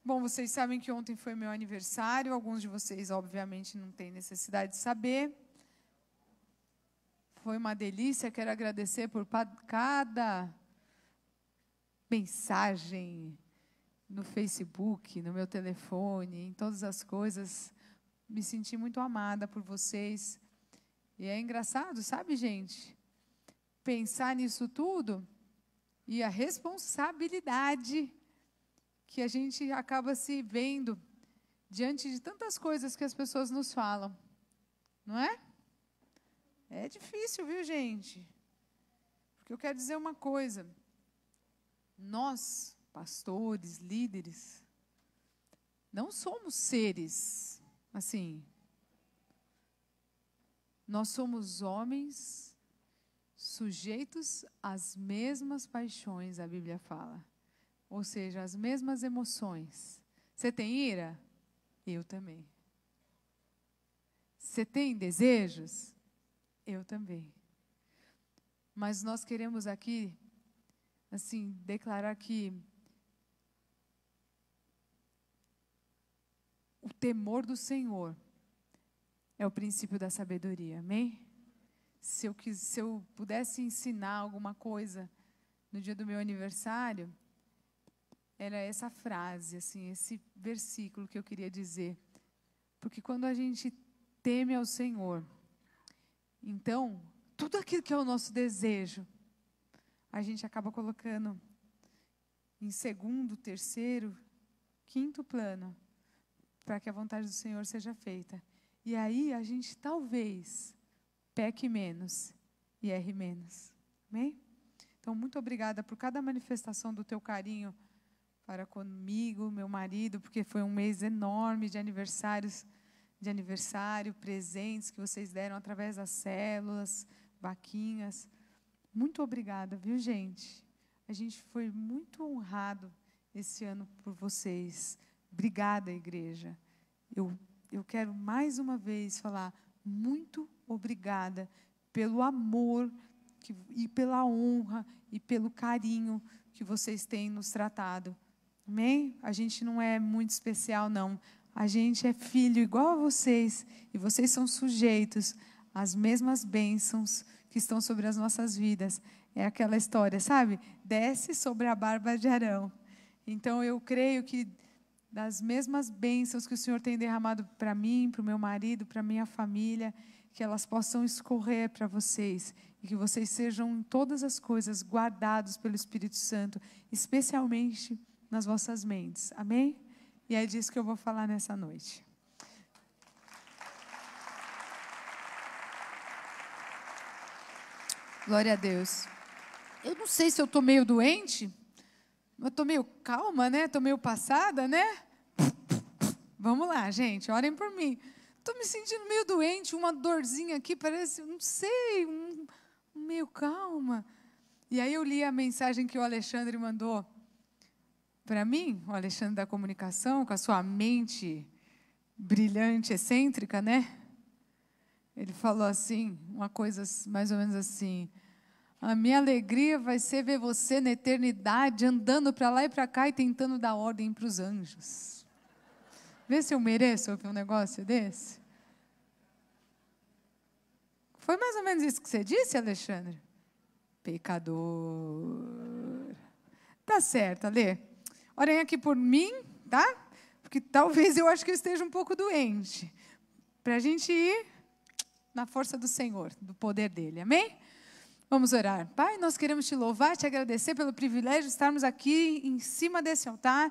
Bom, vocês sabem que ontem foi meu aniversário. Alguns de vocês, obviamente, não têm necessidade de saber. Foi uma delícia. Quero agradecer por cada mensagem no Facebook, no meu telefone, em todas as coisas. Me senti muito amada por vocês. E é engraçado, sabe, gente? Pensar nisso tudo e a responsabilidade que a gente acaba se vendo diante de tantas coisas que as pessoas nos falam. Não é? É difícil, viu, gente? Porque eu quero dizer uma coisa. Nós, pastores, líderes, não somos seres assim. Nós somos homens sujeitos às mesmas paixões, a Bíblia fala. Ou seja, as mesmas emoções. Você tem ira? Eu também. Você tem desejos? Eu também. Mas nós queremos aqui, assim, declarar que o temor do Senhor é o princípio da sabedoria, amém? Se eu pudesse ensinar alguma coisa no dia do meu aniversário, era essa frase, assim, esse versículo que eu queria dizer. Porque quando a gente teme ao Senhor, então, tudo aquilo que é o nosso desejo, a gente acaba colocando em segundo, terceiro, quinto plano, para que a vontade do Senhor seja feita. E aí a gente talvez peque menos e erre menos. Amém? Então, muito obrigada por cada manifestação do teu carinho para comigo, meu marido, porque foi um mês enorme de aniversário, presentes que vocês deram através das células, vaquinhas. Muito obrigada, viu, gente? A gente foi muito honrado esse ano por vocês. Obrigada, igreja. Eu quero mais uma vez falar muito obrigada pelo amor e pela honra e pelo carinho que vocês têm nos tratado. Amém? A gente não é muito especial, não. A gente é filho igual a vocês. E vocês são sujeitos às mesmas bênçãos que estão sobre as nossas vidas. É aquela história, sabe? Desce sobre a barba de Arão. Então, eu creio que das mesmas bênçãos que o Senhor tem derramado para mim, para o meu marido, para a minha família, que elas possam escorrer para vocês. E que vocês sejam, em todas as coisas, guardados pelo Espírito Santo, especialmente nas vossas mentes. Amém? E é disso que eu vou falar nessa noite. Glória a Deus. Eu não sei se eu estou meio doente, eu estou meio calma, né? Estou meio passada, né? Vamos lá, gente, orem por mim. Estou me sentindo meio doente, uma dorzinha aqui, parece, não sei, meio calma. E aí eu li a mensagem que o Alexandre mandou para mim, o Alexandre da comunicação, com a sua mente brilhante, excêntrica, né? Ele falou assim, uma coisa mais ou menos assim: a minha alegria vai ser ver você na eternidade, andando para lá e para cá e tentando dar ordem para os anjos. Vê se eu mereço ouvir um negócio desse. Foi mais ou menos isso que você disse, Alexandre? Pecador. Tá certo, Alê. Orem aqui por mim, tá? Porque talvez eu acho que eu esteja um pouco doente. Para a gente ir na força do Senhor, do poder dEle. Amém? Vamos orar. Pai, nós queremos te louvar, te agradecer pelo privilégio de estarmos aqui em cima desse altar,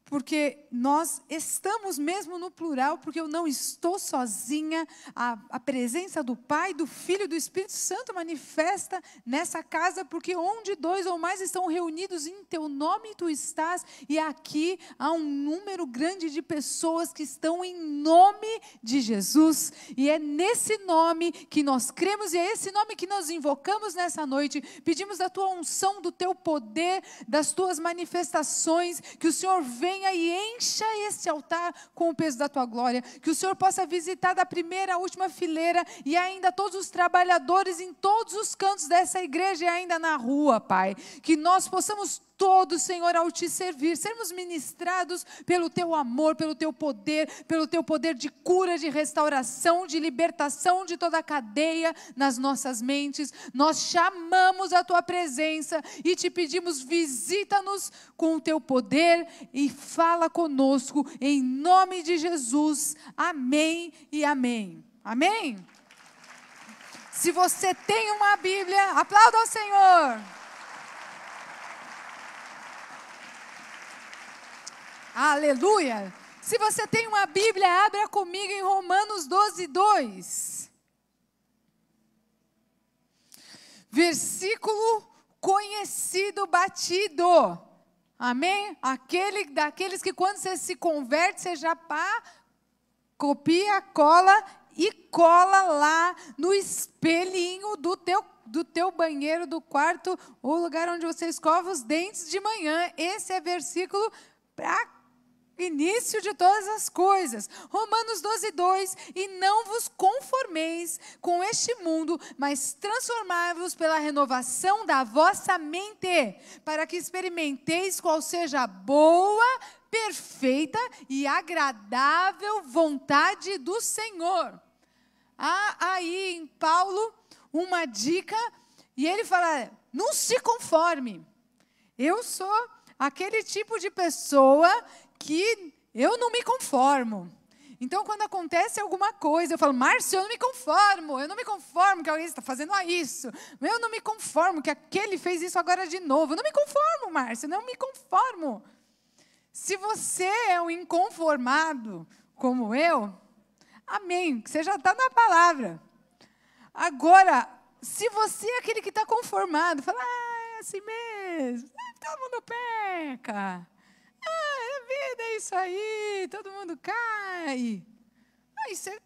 porque nós estamos mesmo no plural, porque eu não estou sozinha. A presença do Pai, do Filho e do Espírito Santo manifesta nessa casa, porque onde dois ou mais estão reunidos em teu nome, tu estás, e aqui há um número grande de pessoas que estão em nome de Jesus, e é nesse nome que nós cremos, e é esse nome que nós invocamos nessa noite. Pedimos da tua unção, do teu poder, das tuas manifestações, que o Senhor venha e encha esse altar com o peso da tua glória, que o Senhor possa visitar da primeira à última fileira e ainda todos os trabalhadores em todos os cantos dessa igreja e ainda na rua, Pai, que nós possamos todos, Senhor, ao te servir, sermos ministrados pelo teu amor, pelo teu poder de cura, de restauração, de libertação de toda a cadeia nas nossas mentes. Nós chamamos a tua presença e te pedimos, visita-nos com o teu poder e fala conosco, em nome de Jesus. Amém e amém. Amém? Se você tem uma Bíblia, aplauda ao Senhor. Aleluia! Se você tem uma Bíblia, abra comigo em Romanos 12, 2. Versículo conhecido, batido. Amém? Daqueles que quando você se converte, você já copia, cola e cola lá no espelhinho do teu banheiro, do quarto, ou lugar onde você escova os dentes de manhã. Esse é versículo para início de todas as coisas. Romanos 12, 2. E não vos conformeis com este mundo, mas transformai-vos pela renovação da vossa mente, para que experimenteis qual seja a boa, perfeita e agradável vontade do Senhor. Há aí em Paulo uma dica, e ele fala, não se conforme. Eu sou aquele tipo de pessoa que eu não me conformo. Então, quando acontece alguma coisa, eu falo, Márcio, eu não me conformo que alguém está fazendo isso. Eu não me conformo que aquele fez isso agora de novo. Eu não me conformo, Márcio, não me conformo. Se você é um inconformado como eu, amém, você já está na palavra. Agora, se você é aquele que está conformado, fala, é assim mesmo, todo mundo peca. A vida é isso aí, todo mundo cai. Aí você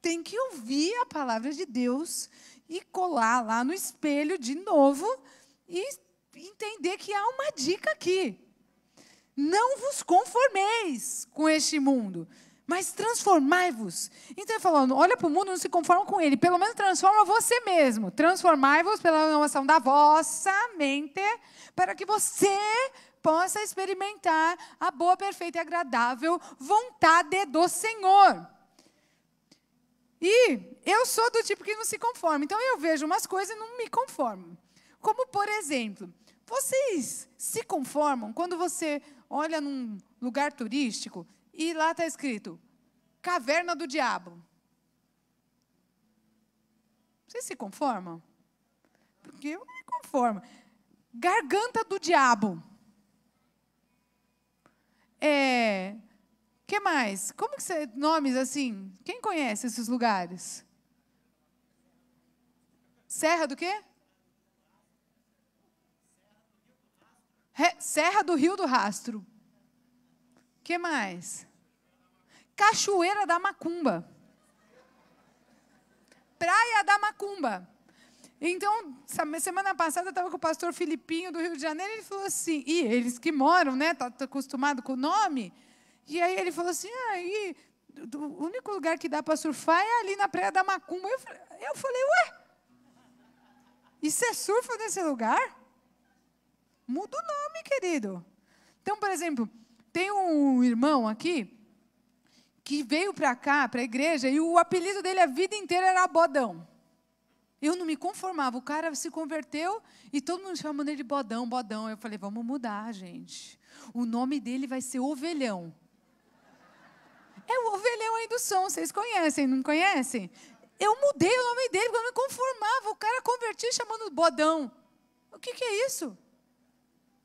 tem que ouvir a palavra de Deus e colar lá no espelho de novo e entender que há uma dica aqui. Não vos conformeis com este mundo, mas transformai-vos. Então ele falou, olha para o mundo, não se conforma com ele, pelo menos transforma você mesmo. Transformai-vos pela renovação da vossa mente, para que você possa experimentar a boa, perfeita e agradável vontade do Senhor. E eu sou do tipo que não se conforma. Então eu vejo umas coisas e não me conformo. Como, por exemplo, vocês se conformam quando você olha num lugar turístico e lá está escrito Caverna do Diabo? Vocês se conformam? Porque eu não me conformo. Garganta do Diabo. Que mais? Como que você, nomes assim? Quem conhece esses lugares? Serra do quê? Serra do Rio do Rastro. Que mais? Cachoeira da Macumba. Praia da Macumba. Então, semana passada eu estava com o pastor Filipinho do Rio de Janeiro, e ele falou assim, e eles que moram, né, tá acostumado com o nome, e aí ele falou assim, o único lugar que dá para surfar é ali na Praia da Macumba. Eu falei, ué, e você surfa nesse lugar? Muda o nome, querido. Então, por exemplo, tem um irmão aqui que veio para cá, para a igreja, e o apelido dele a vida inteira era Bodão. Eu não me conformava. O cara se converteu e todo mundo chamando ele de Bodão, Bodão. Eu falei, vamos mudar, gente. O nome dele vai ser Ovelhão. É o Ovelhão aí do som, vocês conhecem, não conhecem? Eu mudei o nome dele porque eu não me conformava. O cara convertiu chamando Bodão. O que é isso?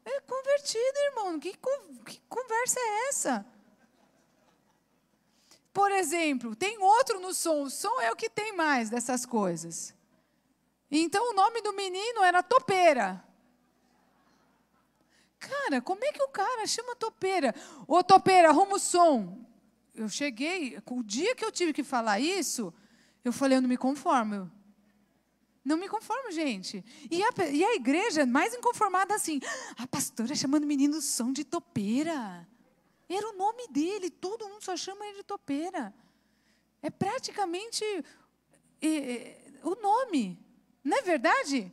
É convertido, irmão. Que conversa é essa? Por exemplo, tem outro no som. O som é o que tem mais dessas coisas. Então, o nome do menino era Topeira. Cara, como é que o cara chama Topeira? Ô, Topeira, arruma o som. Eu cheguei, o dia que eu tive que falar isso, eu falei, eu não me conformo. Não me conformo, gente. E a igreja mais inconformada assim, a pastora chamando o menino do som de Topeira. Era o nome dele, todo mundo só chama ele de Topeira. É praticamente o nome. Não é verdade?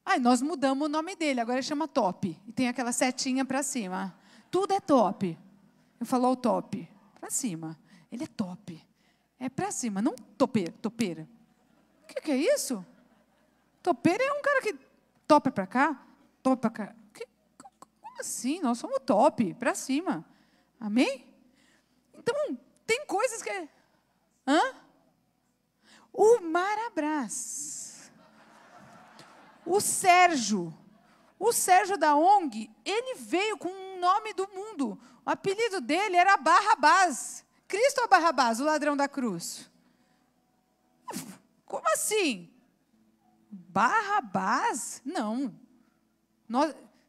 Aí nós mudamos o nome dele, agora ele chama Top. E tem aquela setinha para cima. Tudo é top. Eu falo o top. Para cima. Ele é top. É para cima, não topeira. O que é isso? Topeira é um cara que topa para cá, topa para cá. Como assim? Nós somos top, para cima. Amém? Então, tem coisas que... O Marabras. O Sérgio da ONG, ele veio com um nome do mundo. O apelido dele era Barrabás. Cristo ou Barrabás, o ladrão da cruz? Como assim? Barrabás? Não.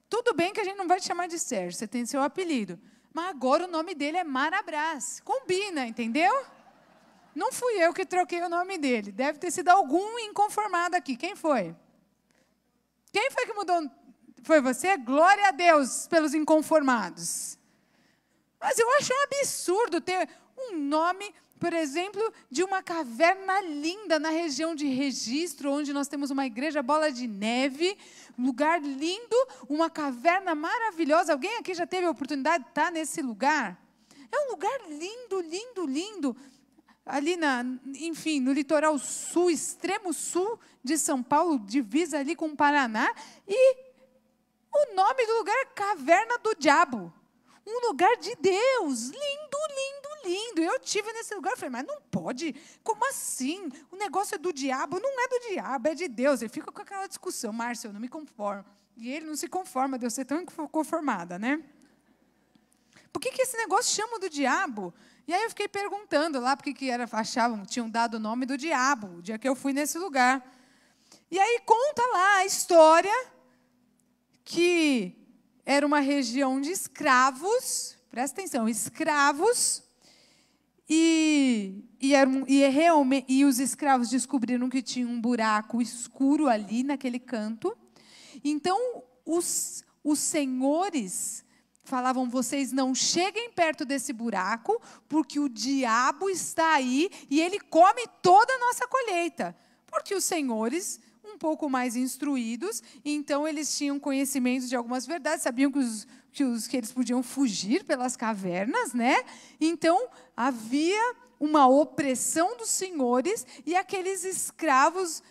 Tudo bem que a gente não vai te chamar de Sérgio, você tem seu apelido. Mas agora o nome dele é Marabras. Combina, entendeu? Não fui eu que troquei o nome dele. Deve ter sido algum inconformado aqui. Quem foi? Quem foi que mudou? Foi você? Glória a Deus pelos inconformados. Mas eu acho um absurdo ter um nome, por exemplo, de uma caverna linda na região de Registro, onde nós temos uma igreja Bola de Neve, lugar lindo, uma caverna maravilhosa. Alguém aqui já teve a oportunidade de estar nesse lugar? É um lugar lindo, lindo, lindo. Ali, enfim, no litoral sul, extremo sul de São Paulo, divisa ali com o Paraná, e o nome do lugar é Caverna do Diabo. Um lugar de Deus, lindo, lindo, lindo. Eu estive nesse lugar e falei, mas não pode, como assim? O negócio é do diabo? Não é do diabo, é de Deus. Ele fica com aquela discussão, Márcio, eu não me conformo. E ele não se conforma de eu ser tão inconformada, né? Por que esse negócio chama do diabo? E aí eu fiquei perguntando lá, porque tinham dado o nome do diabo, o dia que eu fui nesse lugar. E aí conta lá a história que era uma região de escravos, presta atenção, escravos, e os escravos descobriram que tinha um buraco escuro ali naquele canto. Então, os senhores falavam, vocês não cheguem perto desse buraco, porque o diabo está aí e ele come toda a nossa colheita. Porque os senhores, um pouco mais instruídos, então eles tinham conhecimento de algumas verdades, sabiam que eles podiam fugir pelas cavernas, né? Então, havia uma opressão dos senhores e aqueles escravos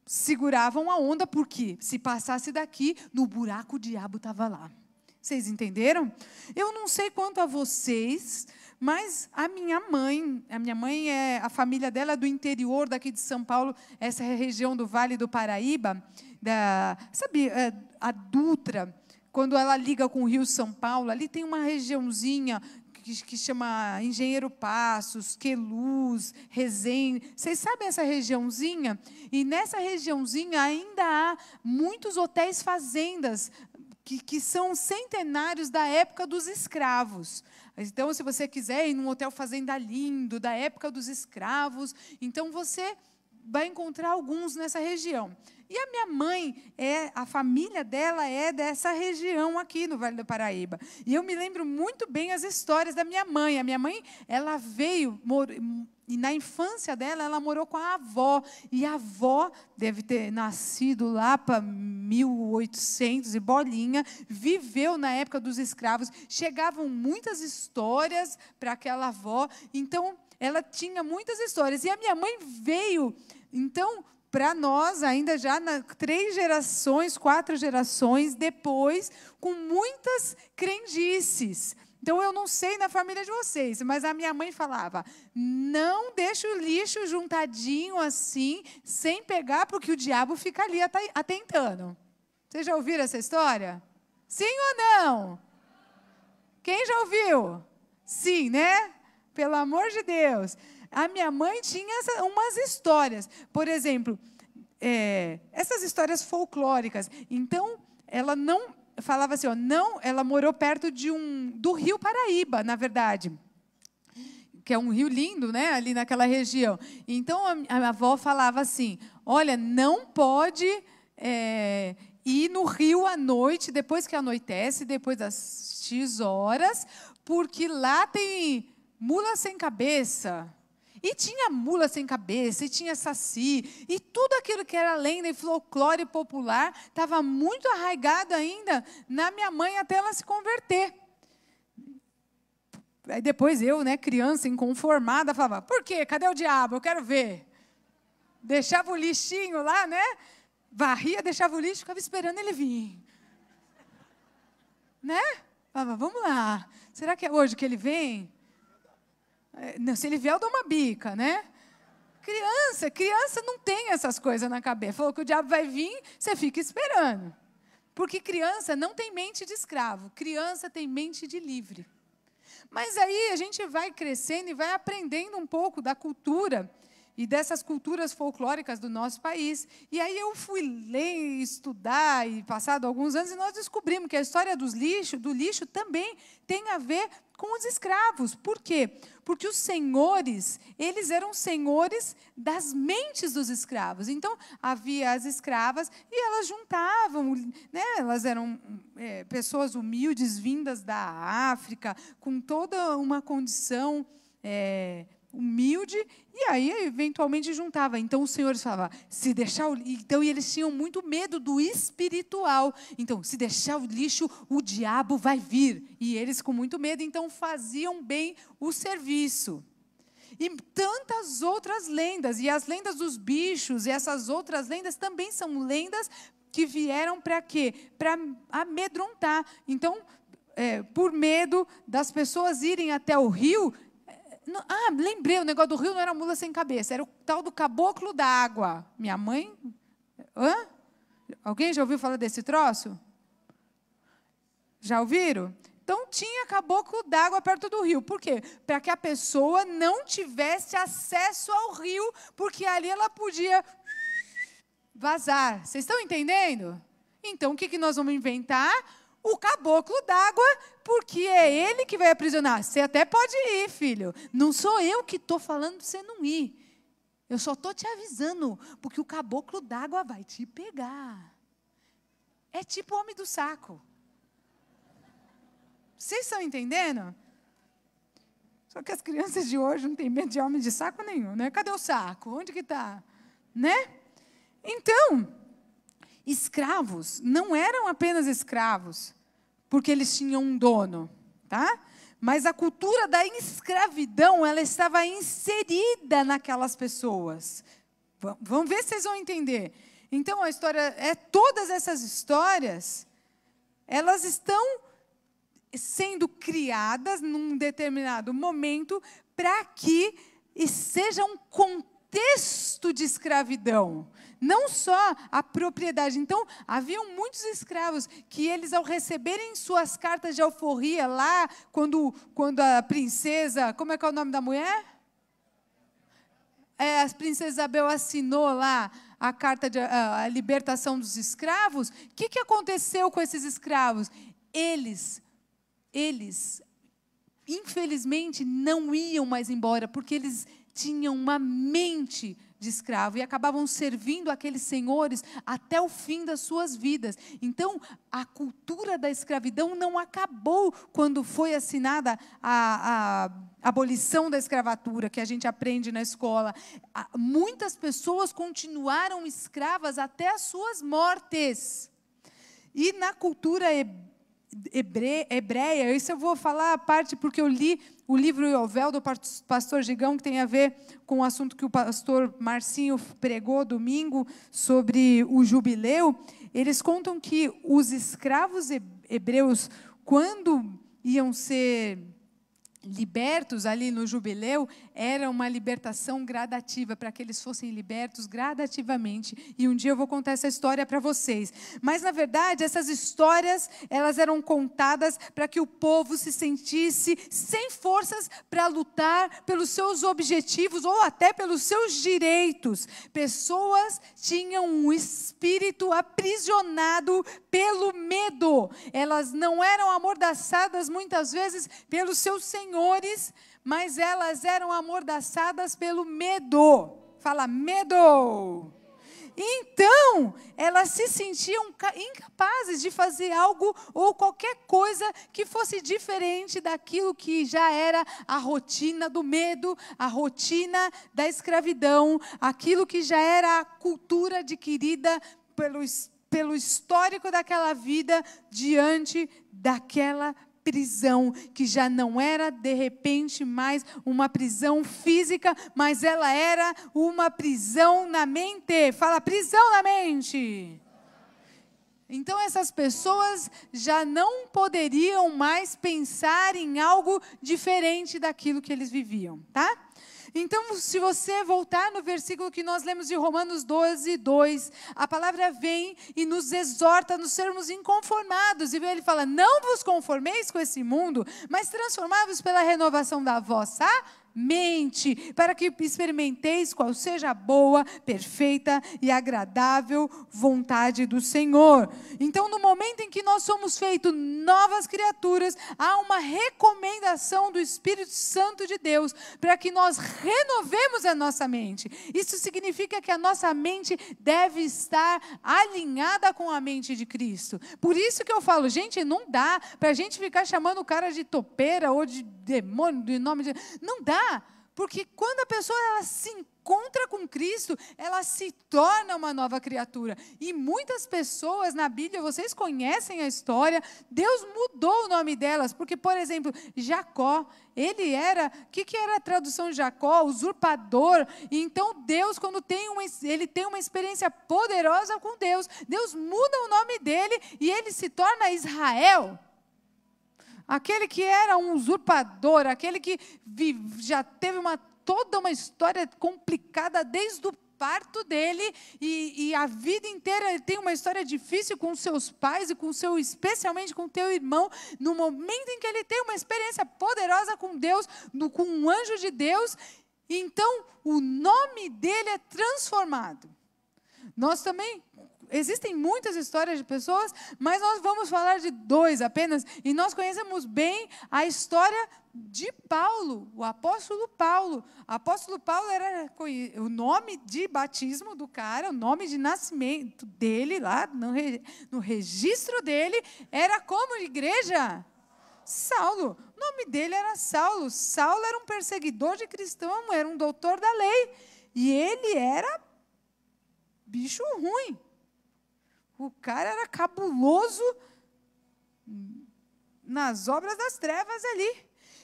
seguravam a onda, porque se passasse daqui, no buraco o diabo estava lá. Vocês entenderam? Eu não sei quanto a vocês, mas a minha mãe, a família dela é do interior daqui de São Paulo, essa região do Vale do Paraíba, sabe, a Dutra, quando ela liga com o Rio São Paulo, ali tem uma regiãozinha que chama Engenheiro Passos, Queluz, Resende. Vocês sabem essa regiãozinha? E nessa regiãozinha ainda há muitos hotéis fazendas, que são centenários da época dos escravos. Então, se você quiser ir num hotel fazenda lindo, da época dos escravos, então você vai encontrar alguns nessa região. E a minha mãe, a família dela é dessa região aqui no Vale do Paraíba. E eu me lembro muito bem as histórias da minha mãe. A minha mãe, ela veio... E na infância dela, ela morou com a avó. E a avó deve ter nascido lá para 1800 e bolinha, viveu na época dos escravos. Chegavam muitas histórias para aquela avó. Então, ela tinha muitas histórias. E a minha mãe veio, então, para nós, ainda já 3 gerações, 4 gerações depois, com muitas crendices. Então, eu não sei na família de vocês, mas a minha mãe falava, não deixa o lixo juntadinho assim, sem pegar, porque o diabo fica ali atentando. Vocês já ouviram essa história? Sim ou não? Quem já ouviu? Sim, né? Pelo amor de Deus. A minha mãe tinha umas histórias. Por exemplo, essas histórias folclóricas. Então, ela não... Falava assim, não, ela morou perto do Rio Paraíba, na verdade, que é um rio lindo, né, ali naquela região. Então, a avó falava assim, olha, não pode ir no rio à noite, depois que anoitece, depois das X horas, porque lá tem mula sem cabeça. E tinha mula sem cabeça, e tinha saci, e tudo aquilo que era lenda e folclore popular estava muito arraigado ainda na minha mãe até ela se converter. Aí depois eu, criança inconformada, falava, por quê? Cadê o diabo? Eu quero ver. Deixava o lixinho lá, varria, deixava o lixo, ficava esperando ele vir. Falava, vamos lá, será que é hoje que ele vem? Não, se ele vier, eu dou uma bica, Criança não tem essas coisas na cabeça. Falou que o diabo vai vir, você fica esperando. Porque criança não tem mente de escravo, criança tem mente de livre. Mas aí a gente vai crescendo e vai aprendendo um pouco da cultura e dessas culturas folclóricas do nosso país. E aí eu fui ler, estudar, e passado alguns anos, e nós descobrimos que a história do lixo também tem a ver com os escravos. Por quê? Porque os senhores, eles eram senhores das mentes dos escravos. Então, havia as escravas e elas juntavam, elas eram pessoas humildes, vindas da África, com toda uma condição humilde, e aí, eventualmente, juntava. Então, os senhores falavam, se deixar então, e eles tinham muito medo do espiritual. Então, se deixar o lixo, o diabo vai vir. E eles, com muito medo, então, faziam bem o serviço. E tantas outras lendas, e as lendas dos bichos, e essas outras lendas também são lendas que vieram para quê? Para amedrontar. Então, por medo das pessoas irem até o rio. Lembrei, o negócio do rio não era mula sem cabeça, era o tal do caboclo d'água. Minha mãe... Alguém já ouviu falar desse troço? Já ouviram? Então, tinha caboclo d'água perto do rio. Por quê? Para que a pessoa não tivesse acesso ao rio, porque ali ela podia vazar. Vocês estão entendendo? Então, o que nós vamos inventar? O caboclo d'água, porque é ele que vai aprisionar. Você até pode ir, filho. Não sou eu que estou falando para você não ir. Eu só estou te avisando, porque o caboclo d'água vai te pegar. É tipo o homem do saco. Vocês estão entendendo? Só que as crianças de hoje não têm medo de homem de saco nenhum, Cadê o saco? Onde que está? Então... escravos não eram apenas escravos, porque eles tinham um dono, Mas a cultura da escravidão, ela estava inserida naquelas pessoas. Vamos ver se vocês vão entender. Então, a história, todas essas histórias, elas estão sendo criadas num determinado momento para que seja um contexto de escravidão. Não só a propriedade. Então, haviam muitos escravos que eles, ao receberem suas cartas de alforria lá, quando a princesa... Como é que é o nome da mulher? A princesa Isabel assinou lá a carta de a libertação dos escravos. O que aconteceu com esses escravos? Eles, infelizmente, não iam mais embora, porque eles tinham uma mente de escravo e acabavam servindo aqueles senhores até o fim das suas vidas. Então, a cultura da escravidão não acabou quando foi assinada a abolição da escravatura, que a gente aprende na escola. Muitas pessoas continuaram escravas até as suas mortes. E na cultura hebreia, isso eu vou falar a parte porque eu li o livro Yovel, do pastor Gigão, que tem a ver com o assunto que o pastor Marcinho pregou domingo, sobre o jubileu. Eles contam que os escravos hebreus, quando iam ser libertos ali no jubileu, era uma libertação gradativa, para que eles fossem libertos gradativamente. E um dia eu vou contar essa história para vocês. Mas, na verdade, essas histórias, elas eram contadas para que o povo se sentisse sem forças para lutar pelos seus objetivos ou até pelos seus direitos. Pessoas tinham um espírito aprisionado pelo medo. Elas não eram amordaçadas, muitas vezes, pelos seus senhores, mas elas eram amordaçadas pelo medo. Fala, medo! Então, elas se sentiam incapazes de fazer algo ou qualquer coisa que fosse diferente daquilo que já era a rotina do medo, a rotina da escravidão, aquilo que já era a cultura adquirida pelo histórico daquela vida diante daquela prisão, que já não era, de repente, mais uma prisão física, mas ela era uma prisão na mente. Fala, prisão na mente. Então, essas pessoas já não poderiam mais pensar em algo diferente daquilo que eles viviam, tá? Então, se você voltar no versículo que nós lemos de Romanos 12, 2, a palavra vem e nos exorta a nos sermos inconformados. E ele fala, não vos conformeis com esse mundo, mas transformai-vos pela renovação da vossa mente, para que experimenteis qual seja a boa, perfeita e agradável vontade do Senhor. Então, no momento em que nós somos feitos novas criaturas, há uma recomendação do Espírito Santo de Deus para que nós renovemos a nossa mente. Isso significa que a nossa mente deve estar alinhada com a mente de Cristo. Por isso que eu falo, gente, não dá para a gente ficar chamando o cara de topeira ou de demônio, de nome de... Não dá. Porque quando a pessoa ela se encontra com Cristo, ela se torna uma nova criatura. E muitas pessoas na Bíblia, vocês conhecem a história, Deus mudou o nome delas. Porque, por exemplo, Jacó, ele era, o que era a tradução de Jacó? Usurpador. E então Deus, quando ele tem uma experiência poderosa com Deus, Deus muda o nome dele e ele se torna Israel. Aquele que era um usurpador, aquele que já teve toda uma história complicada desde o parto dele e a vida inteira ele tem uma história difícil com seus pais e especialmente com teu irmão. No momento em que ele tem uma experiência poderosa com Deus, com um anjo de Deus, então o nome dele é transformado. Nós também... Existem muitas histórias de pessoas, mas nós vamos falar de 2 apenas. E nós conhecemos bem a história de Paulo, o apóstolo Paulo. O apóstolo Paulo era o nome de batismo do cara, o nome de nascimento dele, lá no registro dele, era como igreja? Saulo. O nome dele era Saulo. Saulo era um perseguidor de cristãos, era um doutor da lei. E ele era bicho ruim. O cara era cabuloso nas obras das trevas ali.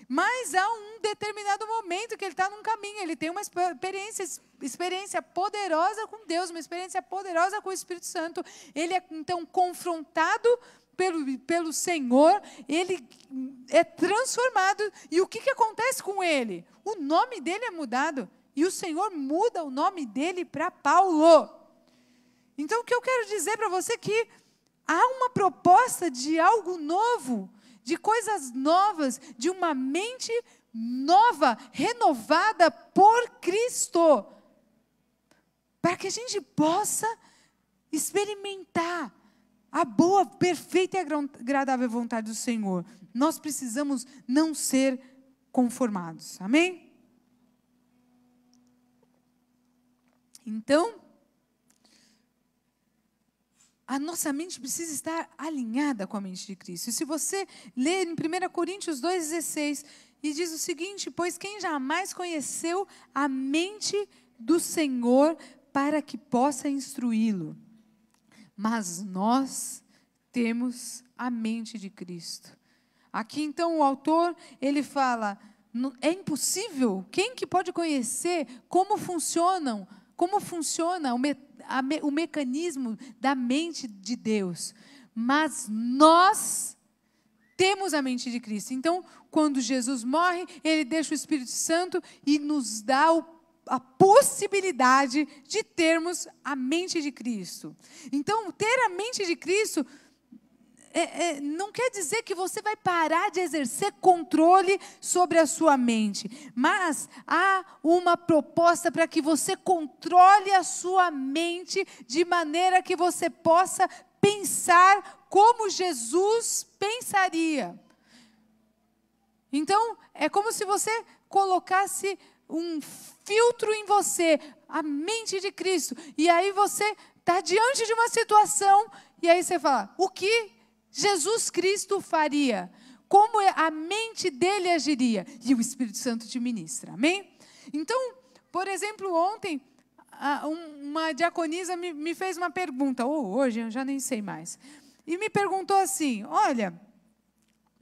Mas há um determinado momento que ele está num caminho, ele tem uma experiência poderosa com Deus, uma experiência poderosa com o Espírito Santo. Ele é, então, confrontado pelo Senhor, ele é transformado. E o que acontece com ele? O nome dele é mudado. E o Senhor muda o nome dele para Paulo. Então, o que eu quero dizer para você é que há uma proposta de algo novo, de coisas novas, de uma mente nova, renovada por Cristo, para que a gente possa experimentar a boa, perfeita e agradável vontade do Senhor. Nós precisamos não ser conformados. Amém? Então, a nossa mente precisa estar alinhada com a mente de Cristo. E se você ler em 1 Coríntios 2,16, e diz o seguinte, pois quem jamais conheceu a mente do Senhor para que possa instruí-lo? Mas nós temos a mente de Cristo. Aqui então o autor, ele fala, é impossível, quem que pode conhecer como funciona o mecanismo da mente de Deus? Mas nós temos a mente de Cristo. Então, quando Jesus morre, ele deixa o Espírito Santo e nos dá a possibilidade de termos a mente de Cristo. Então, ter a mente de Cristo não quer dizer que você vai parar de exercer controle sobre a sua mente, mas há uma proposta para que você controle a sua mente de maneira que você possa pensar como Jesus pensaria. Então, é como se você colocasse um filtro em você, a mente de Cristo. E aí você está diante de uma situação, e aí você fala, o que Jesus Cristo faria? Como a mente dele agiria? E o Espírito Santo te ministra, amém? Então, por exemplo, ontem, uma diaconisa me fez uma pergunta, ou hoje, eu já nem sei mais, e me perguntou assim, olha,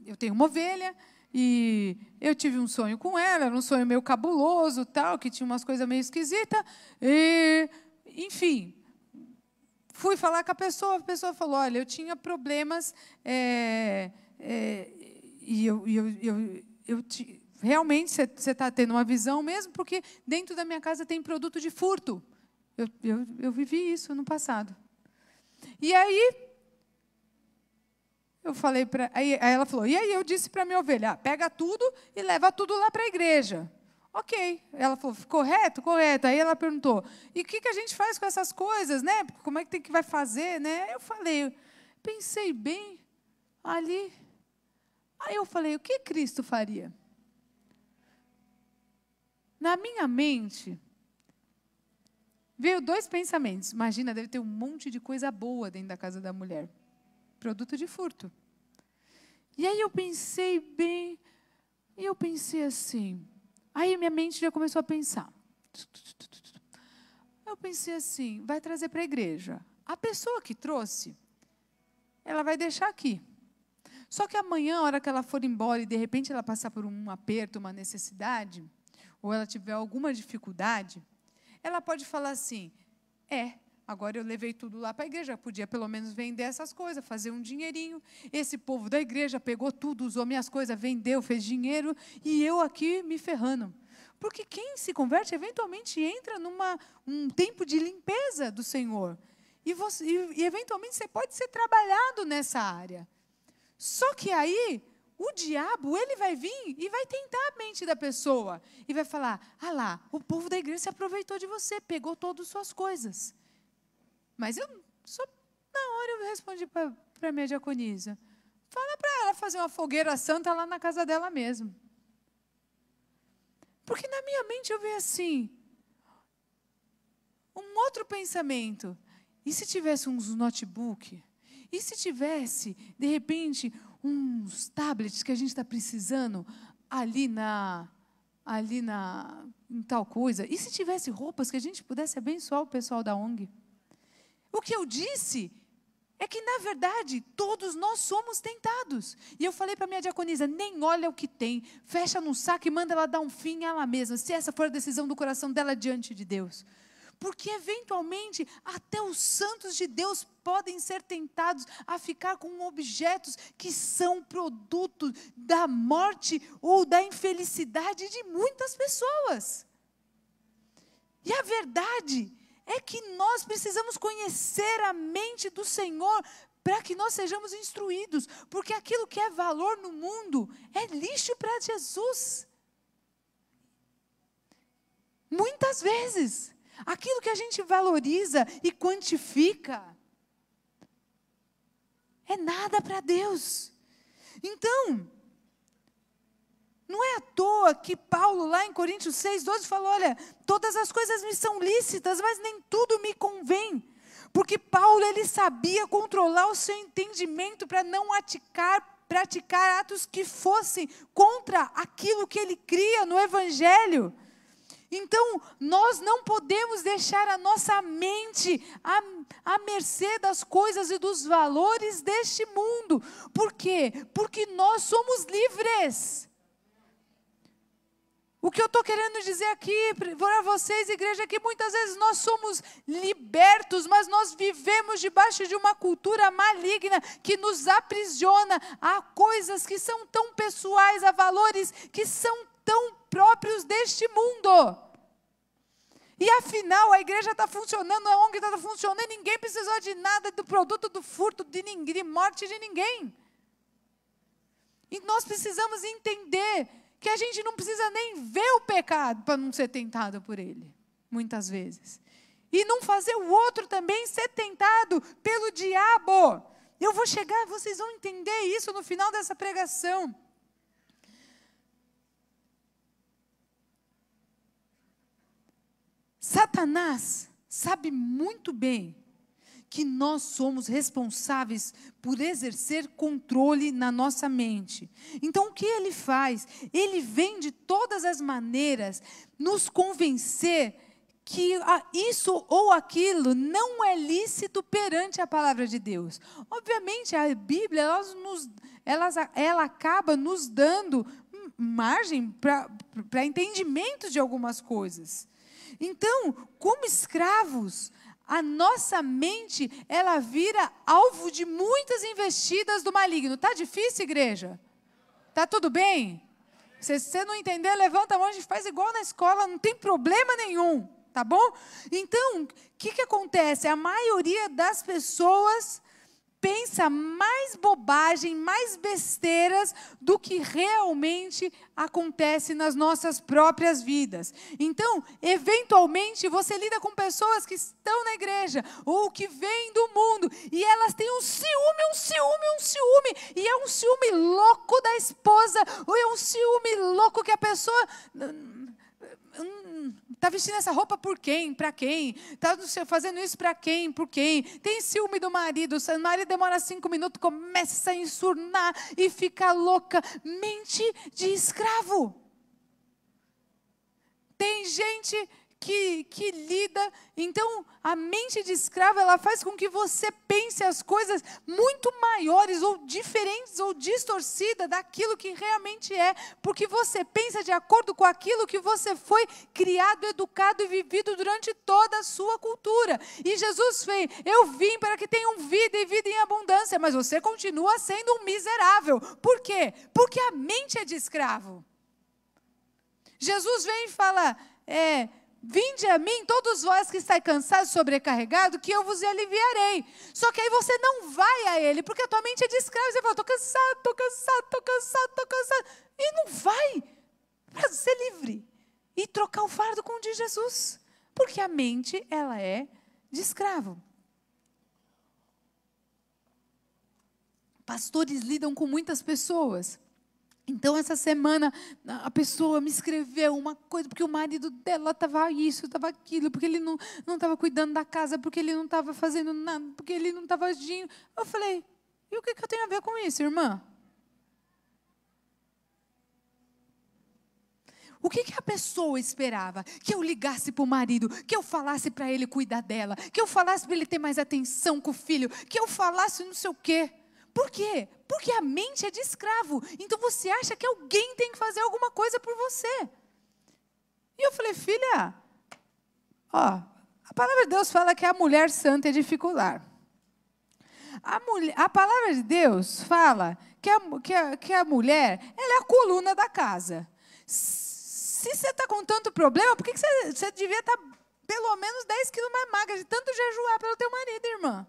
eu tenho uma ovelha, e eu tive um sonho com ela, era um sonho meio cabuloso, tal, que tinha umas coisas meio esquisitas, e, enfim, fui falar com a pessoa falou, olha, eu tinha problemas, realmente você está tendo uma visão mesmo, porque dentro da minha casa tem produto de furto. Eu vivi isso no passado. E aí, eu falei para... Aí ela falou, e aí eu disse para a minha ovelha, pega tudo e leva tudo lá para a igreja. Ok. Ela falou, correto, correto. Aí ela perguntou, e o que a gente faz com essas coisas, né? Como é que vai fazer, né? Eu falei, pensei bem ali. Aí eu falei, o que Cristo faria? Na minha mente, veio 2 pensamentos. Imagina, deve ter um monte de coisa boa dentro da casa da mulher. Produto de furto. E aí eu pensei bem, e eu pensei assim, aí minha mente já começou a pensar. Eu pensei assim, vai trazer para a igreja. A pessoa que trouxe, ela vai deixar aqui. Só que amanhã, a hora que ela for embora e de repente ela passar por um aperto, uma necessidade, ou ela tiver alguma dificuldade, ela pode falar assim, agora eu levei tudo lá para a igreja, podia pelo menos vender essas coisas, fazer um dinheirinho. Esse povo da igreja pegou tudo, usou minhas coisas, vendeu, fez dinheiro, e eu aqui me ferrando. Porque quem se converte, eventualmente entra um tempo de limpeza do Senhor. E eventualmente você pode ser trabalhado nessa área. Só que aí, o diabo, ele vai vir e vai tentar a mente da pessoa. E vai falar, lá, o povo da igreja se aproveitou de você, pegou todas as suas coisas. Mas na hora eu respondi para a minha diaconisa, fala para ela fazer uma fogueira santa lá na casa dela mesmo. Porque na minha mente eu vi assim, um outro pensamento. E se tivesse uns notebook? E se tivesse, de repente, uns tablets que a gente está precisando em tal coisa? E se tivesse roupas que a gente pudesse abençoar o pessoal da ONG? O que eu disse é que, na verdade, todos nós somos tentados. E eu falei para a minha diaconisa, nem olha o que tem, fecha num saco e manda ela dar um fim ela mesma, se essa for a decisão do coração dela diante de Deus. Porque, eventualmente, até os santos de Deus podem ser tentados a ficar com objetos que são produto da morte ou da infelicidade de muitas pessoas. E a verdade é que nós precisamos conhecer a mente do Senhor para que nós sejamos instruídos. Porque aquilo que é valor no mundo é lixo para Jesus. Muitas vezes, aquilo que a gente valoriza e quantifica é nada para Deus. Então, não é à toa que Paulo, lá em Coríntios 6:12, falou, olha, todas as coisas me são lícitas, mas nem tudo me convém. Porque Paulo, ele sabia controlar o seu entendimento para não praticar atos que fossem contra aquilo que ele cria no Evangelho. Então, nós não podemos deixar a nossa mente à mercê das coisas e dos valores deste mundo. Por quê? Porque nós somos livres. O que eu estou querendo dizer aqui para vocês, igreja, é que muitas vezes nós somos libertos, mas nós vivemos debaixo de uma cultura maligna que nos aprisiona a coisas que são tão pessoais, a valores que são tão próprios deste mundo. E afinal, a igreja está funcionando, a ONG está funcionando, e ninguém precisou de nada do produto do furto, de morte de ninguém. E nós precisamos entender que a gente não precisa nem ver o pecado para não ser tentado por ele, muitas vezes. E não fazer o outro também ser tentado pelo diabo. Eu vou chegar, vocês vão entender isso no final dessa pregação. Satanás sabe muito bem que nós somos responsáveis por exercer controle na nossa mente. Então, o que ele faz? Ele vem de todas as maneiras nos convencer que isso ou aquilo não é lícito perante a palavra de Deus. Obviamente, a Bíblia, ela acaba nos dando margem para entendimento de algumas coisas. Então, como escravos, a nossa mente, ela vira alvo de muitas investidas do maligno. Está difícil, igreja? Está tudo bem? Se você não entender, levanta a mão, a gente faz igual na escola, não tem problema nenhum, tá bom? Então, o que acontece? A maioria das pessoas pensa mais bobagem, mais besteiras do que realmente acontece nas nossas próprias vidas. Então, eventualmente, você lida com pessoas que estão na igreja ou que vêm do mundo e elas têm um ciúme, e é um ciúme louco da esposa, ou é um ciúme louco que a pessoa está vestindo essa roupa por quem? Para quem? Está fazendo isso para quem? Por quem? Tem ciúme do marido. O marido demora 5 minutos, começa a ensurnar e fica louca. Mente de escravo. Tem gente que lida. Então, a mente de escravo, ela faz com que você pense as coisas muito maiores, ou diferentes, ou distorcidas daquilo que realmente é, porque você pensa de acordo com aquilo que você foi criado, educado e vivido durante toda a sua cultura. E Jesus fez: eu vim para que tenham vida e vida em abundância, mas você continua sendo um miserável. Por quê? Porque a mente é de escravo. Jesus vem e fala: vinde a mim, todos vós que estáis cansados e sobrecarregados, que eu vos aliviarei. Só que aí você não vai a Ele, porque a tua mente é de escravo. Você fala: estou cansado. E não vai para ser livre e trocar o fardo com o de Jesus. Porque a mente, ela é de escravo. Pastores lidam com muitas pessoas. Então, essa semana, a pessoa me escreveu uma coisa, porque o marido dela estava isso, estava aquilo, porque ele não estava cuidando da casa, porque ele não estava fazendo nada, porque ele não estava agindo. Eu falei: e o que eu tenho a ver com isso, irmã? O que a pessoa esperava? Que eu ligasse para o marido, que eu falasse para ele cuidar dela, que eu falasse para ele ter mais atenção com o filho, que eu falasse não sei o quê. Por quê? Porque a mente é de escravo. Então você acha que alguém tem que fazer alguma coisa por você. E eu falei: filha, a palavra de Deus fala que a mulher santa é dificular. A palavra de Deus fala que a mulher, ela é a coluna da casa. Se você está com tanto problema, por que você devia estar pelo menos 10 quilos mais magra de tanto jejuar pelo teu marido, irmã?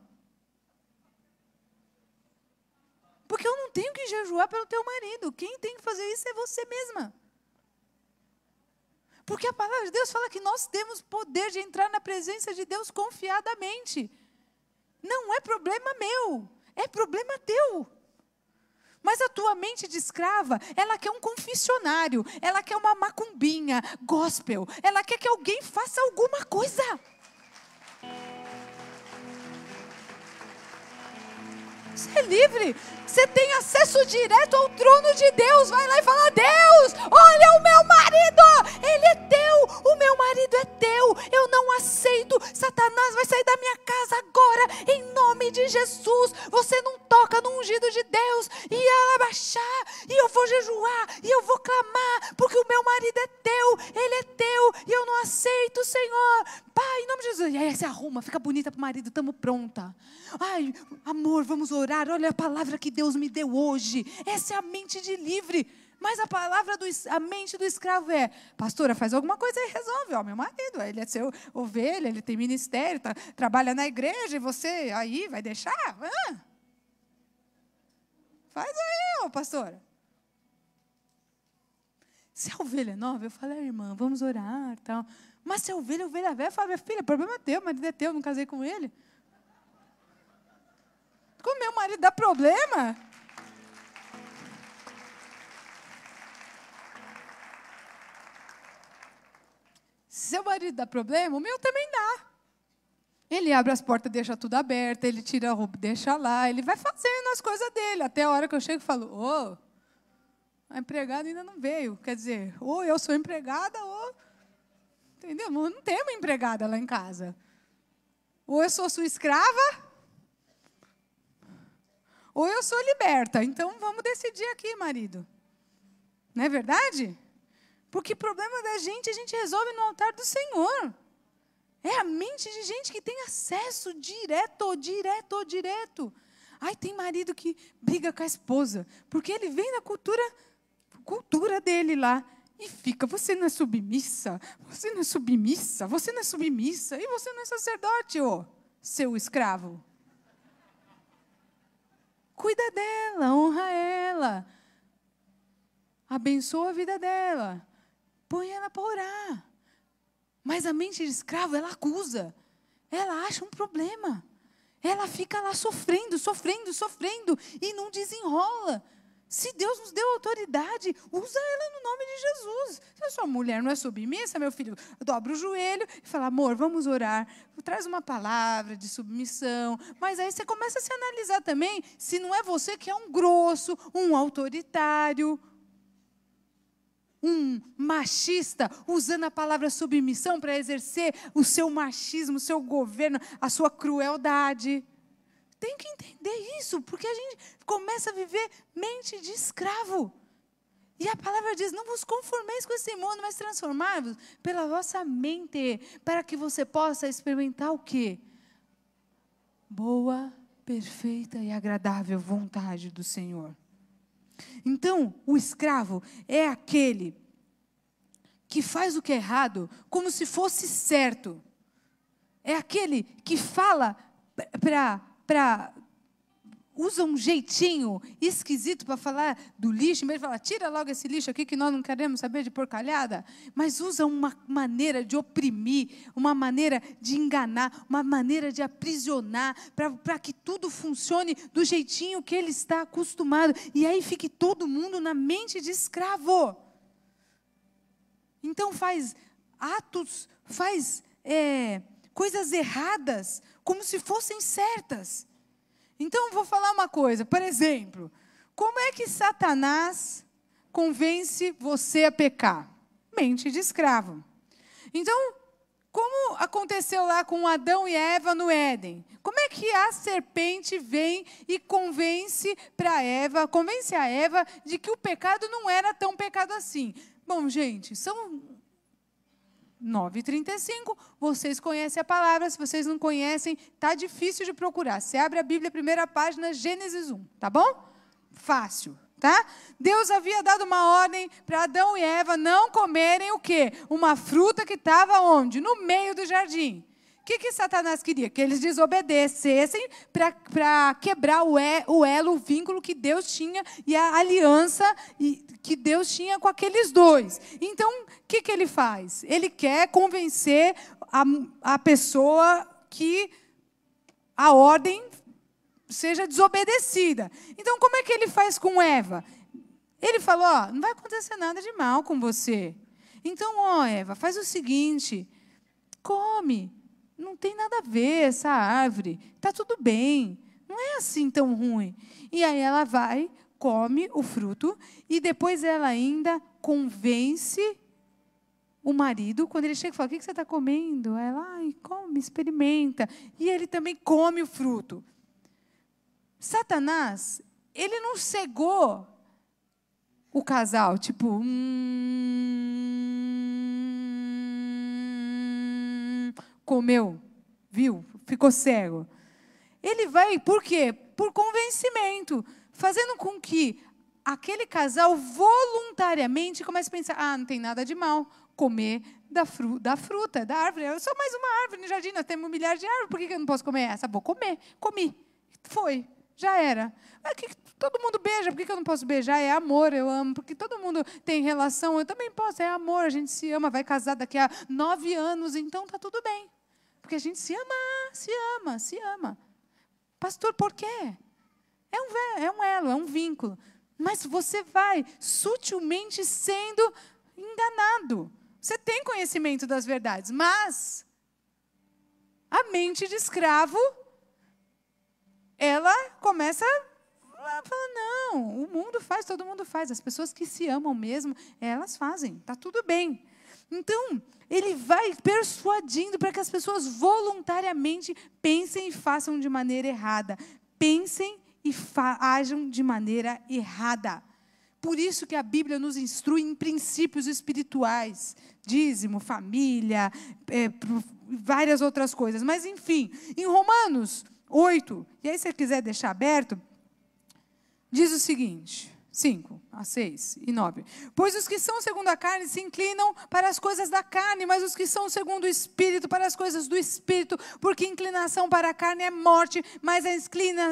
Porque eu não tenho que jejuar pelo teu marido. Quem tem que fazer isso é você mesma. Porque a palavra de Deus fala que nós temos poder de entrar na presença de Deus confiadamente. Não é problema meu, é problema teu. Mas a tua mente de escrava, ela quer um confessionário, ela quer uma macumbinha, gospel, ela quer que alguém faça alguma coisa. Você é livre, você tem acesso direto ao trono de Deus. Vai lá e fala: Deus, olha o meu marido, ele é teu, o meu marido é teu, eu não aceito, Satanás vai sair da minha casa agora, em nome de Jesus. Você não toca no ungido de Deus, e ela baixar, e eu vou jejuar, e eu vou clamar, porque o meu marido é teu, ele é teu, e eu não aceito, Senhor. Pai, em nome de Jesus. E aí se arruma, fica bonita para o marido, estamos pronta. Ai, amor, vamos orar, olha a palavra que Deus me deu hoje. Essa é a mente de livre. Mas a mente do escravo é: pastora, faz alguma coisa e resolve. Ó, meu marido, ele é seu ovelha, ele tem ministério, trabalha na igreja, e você aí vai deixar? Faz aí, ó, pastora. Se a ovelha é nova, eu falo: irmã, vamos orar, tal. Mas se a ovelha velha, eu falo: minha filha, problema é teu, o marido é teu, não casei com ele. Como meu marido dá problema? seu marido dá problema, o meu também dá. Ele abre as portas, deixa tudo aberto, ele tira a roupa, deixa lá, ele vai fazendo as coisas dele. Até a hora que eu chego e falo, a empregada ainda não veio. Quer dizer, ou eu sou empregada, ou... Entendeu? Não tem uma empregada lá em casa. Ou eu sou sua escrava, ou eu sou liberta. Então, vamos decidir aqui, marido. Não é verdade? Porque o problema da gente, a gente resolve no altar do Senhor. É a mente de gente que tem acesso direto. Ai, tem marido que briga com a esposa, porque ele vem da cultura dele lá. E fica, você não é submissa, você não é submissa, você não é submissa, e você não é sacerdote, seu escravo. Cuida dela, honra ela. Abençoa a vida dela. Põe ela para orar. Mas a mente de escravo, ela acusa. Ela acha um problema. Ela fica lá sofrendo, e não desenrola. Se Deus nos deu autoridade, usa ela no nome de Jesus. Se a sua mulher não é submissa, meu filho, dobra o joelho e fala, amor, vamos orar. Traz uma palavra de submissão. Mas aí você começa a se analisar também, se não é você que é um grosso, um autoritário, um machista, usando a palavra submissão para exercer o seu machismo, o seu governo, a sua crueldade. Tem que entender isso, porque a gente começa a viver mente de escravo. E a palavra diz, não vos conformeis com esse mundo, mas transformai-vos pela vossa mente, para que você possa experimentar o quê? Boa, perfeita e agradável vontade do Senhor. Então, o escravo é aquele que faz o que é errado como se fosse certo. É aquele que fala usa um jeitinho esquisito para falar do lixo, em vez de falar, tira logo esse lixo aqui que nós não queremos saber de porcalhada, mas usa uma maneira de oprimir, uma maneira de enganar, uma maneira de aprisionar, para que tudo funcione do jeitinho que ele está acostumado, e aí fique todo mundo na mente de escravo. Então faz atos, coisas erradas, como se fossem certas. Então, vou falar uma coisa. Por exemplo, como é que Satanás convence você a pecar? Mente de escravo. Então, como aconteceu lá com Adão e Eva no Éden? Como é que a serpente vem e convence a Eva de que o pecado não era tão pecado assim? Bom, gente, são 9h35, vocês conhecem a palavra, se vocês não conhecem, está difícil de procurar. Você abre a Bíblia, primeira página, Gênesis 1, tá bom? Fácil, tá? Deus havia dado uma ordem para Adão e Eva não comerem o quê? Uma fruta que estava onde? No meio do jardim. O que Satanás queria? Que eles desobedecessem para quebrar o elo, o vínculo que Deus tinha e a aliança que Deus tinha com aqueles dois. Então, o que ele faz? Ele quer convencer a pessoa que a ordem seja desobedecida. Então, como é que ele faz com Eva? Ele falou, não vai acontecer nada de mal com você. Então, Eva, faz o seguinte, come. Não tem nada a ver essa árvore, está tudo bem, não é assim tão ruim. E aí ela vai, come o fruto, e depois ela ainda convence o marido, quando ele chega e fala, o que você está comendo? Ela, come, experimenta. E ele também come o fruto. Satanás, ele não cegou o casal, tipo, comeu, viu, ficou cego. Ele vai, por quê? Por convencimento, fazendo com que aquele casal voluntariamente comece a pensar, não tem nada de mal comer da fruta, da árvore. É só mais uma árvore no jardim, nós temos milhares de árvores, por que eu não posso comer essa? Vou comer, comi, foi, já era. Todo mundo beija, por que eu não posso beijar? É amor, eu amo, porque todo mundo tem relação, eu também posso, é amor, a gente se ama, vai casar daqui a 9 anos, então está tudo bem. Porque a gente se ama. Pastor, por quê? É um elo, é um vínculo. Mas você vai sutilmente sendo enganado. Você tem conhecimento das verdades, mas a mente de escravo, ela começa a falar, não, o mundo faz, todo mundo faz. As pessoas que se amam mesmo, elas fazem, está tudo bem. Então, ele vai persuadindo para que as pessoas voluntariamente pensem e façam de maneira errada. Pensem e ajam de maneira errada. Por isso que a Bíblia nos instrui em princípios espirituais. Dízimo, família, várias outras coisas. Mas, enfim, em Romanos 8, e aí se você quiser deixar aberto, diz o seguinte, 5, a 6 e 9. Pois os que são segundo a carne se inclinam para as coisas da carne, mas os que são segundo o Espírito para as coisas do Espírito, porque inclinação para a carne é morte, mas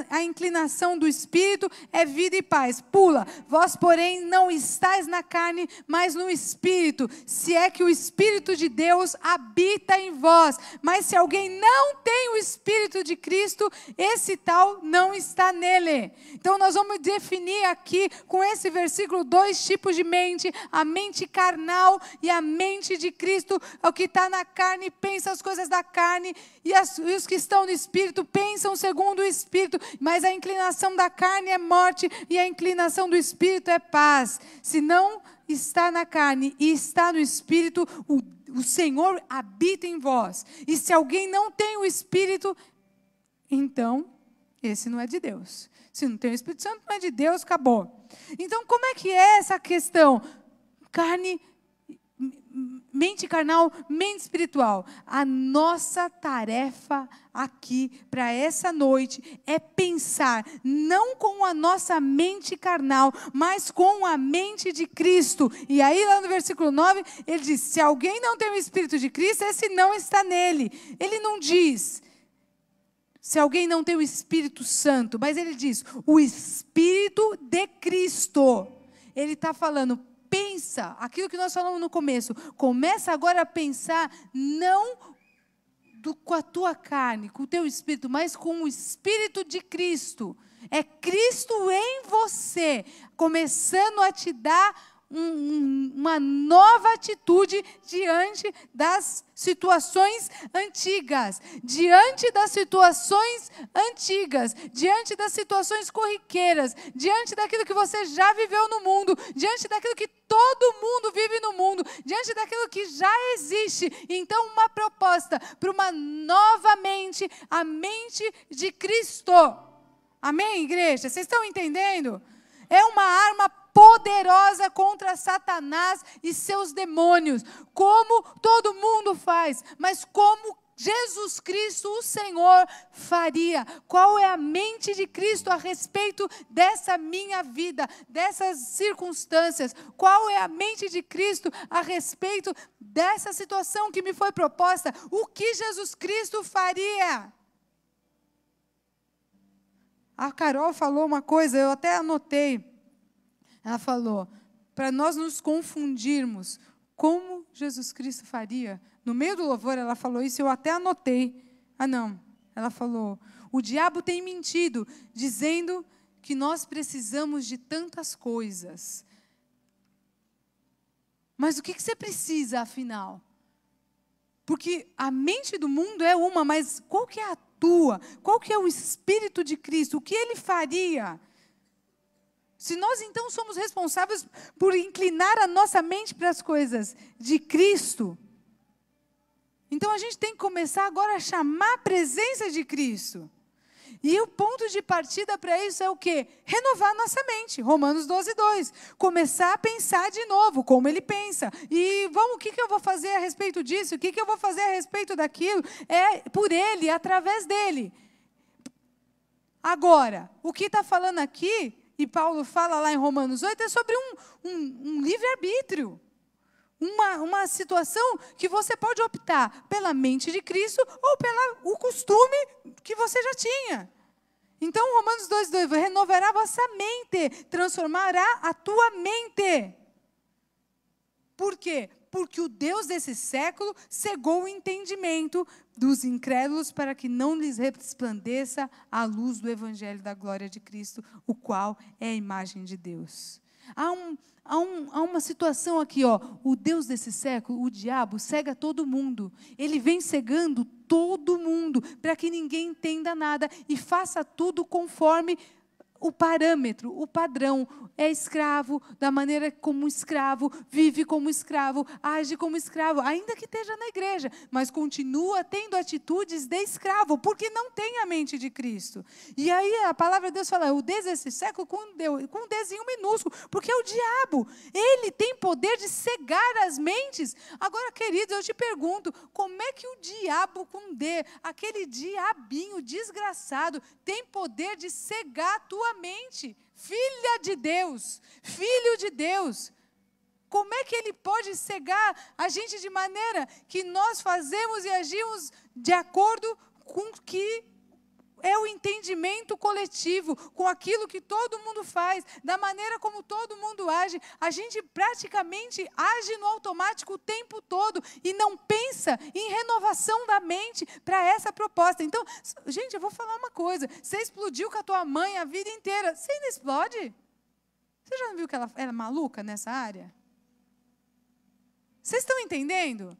a inclinação do Espírito é vida e paz. Pula, vós porém não estáis na carne, mas no Espírito, se é que o Espírito de Deus habita em vós. Mas se alguém não tem o Espírito de Cristo, esse tal não está nele. Então nós vamos definir aqui com esse versículo 2 tipos de mente: a mente carnal e a mente de Cristo. O que está na carne pensa as coisas da carne, e os que estão no Espírito pensam segundo o Espírito, mas a inclinação da carne é morte e a inclinação do Espírito é paz. Se não está na carne e está no Espírito, o Senhor habita em vós. E se alguém não tem o Espírito, então esse não é de Deus. Se não tem o Espírito Santo, não é de Deus, acabou. Então, como é que é essa questão? Carne, mente carnal, mente espiritual. A nossa tarefa aqui, para essa noite, é pensar, não com a nossa mente carnal, mas com a mente de Cristo. E aí, lá no versículo 9, ele diz, se alguém não tem o Espírito de Cristo, esse não está nele. Ele não diz... Se alguém não tem o Espírito Santo, mas ele diz, o Espírito de Cristo. Ele está falando, pensa, aquilo que nós falamos no começo, começa agora a pensar, não com a tua carne, com o teu espírito, mas com o Espírito de Cristo. É Cristo em você, começando a te dar uma nova atitude diante das situações antigas, diante das situações antigas, diante das situações corriqueiras, diante daquilo que você já viveu no mundo, diante daquilo que todo mundo vive no mundo, diante daquilo que já existe. Então, uma proposta para uma nova mente, a mente de Cristo. Amém, igreja? Vocês estão entendendo? É uma arma poderosa contra Satanás e seus demônios, como todo mundo faz, mas como Jesus Cristo, o Senhor, faria. Qual é a mente de Cristo a respeito dessa minha vida, dessas circunstâncias? Qual é a mente de Cristo a respeito dessa situação que me foi proposta? O que Jesus Cristo faria? A Carol falou uma coisa, eu até anotei. Ela falou, para nós nos confundirmos, como Jesus Cristo faria? No meio do louvor ela falou isso, eu até anotei. Ah, não. Ela falou, o diabo tem mentido, dizendo que nós precisamos de tantas coisas. Mas o que você precisa, afinal? Porque a mente do mundo é uma, mas qual que é a tua? Qual que é o Espírito de Cristo? O que ele faria? Se nós então somos responsáveis por inclinar a nossa mente para as coisas de Cristo, então a gente tem que começar agora a chamar a presença de Cristo. E o ponto de partida para isso é o quê? Renovar nossa mente. Romanos 12:2. Começar a pensar de novo, como ele pensa. E o que eu vou fazer a respeito disso? O que eu vou fazer a respeito daquilo? É por ele, através dele. Agora, o que está falando aqui, e Paulo fala lá em Romanos 8, é sobre um livre-arbítrio. Uma situação que você pode optar pela mente de Cristo ou pelo costume que você já tinha. Então, Romanos 2:2, renovará a vossa mente, transformará a tua mente. Por quê? Porque o Deus desse século cegou o entendimento dos incrédulos para que não lhes resplandeça a luz do Evangelho da glória de Cristo, o qual é a imagem de Deus. Há uma situação aqui, ó. O Deus desse século, o diabo, cega todo mundo. Ele vem cegando todo mundo, para que ninguém entenda nada e faça tudo conforme o parâmetro, o padrão. É escravo, da maneira como escravo, vive como escravo, age como escravo, ainda que esteja na igreja, mas continua tendo atitudes de escravo, porque não tem a mente de Cristo. E aí a palavra de Deus fala, o Deus desse século com um desenho minúsculo, porque é o diabo, ele tem poder de cegar as mentes. Agora, queridos, eu te pergunto, como é que o diabo com D, aquele diabinho desgraçado, tem poder de cegar a tua mente? Filha de Deus, filho de Deus, como é que ele pode cegar a gente de maneira que nós fazemos e agimos de acordo com o que é o entendimento coletivo, com aquilo que todo mundo faz, da maneira como todo mundo age? A gente praticamente age no automático o tempo todo e não pensa em renovação da mente para essa proposta. Então, gente, eu vou falar uma coisa, você explodiu com a tua mãe a vida inteira, você ainda explode? Você já viu que ela é maluca nessa área? Vocês estão entendendo?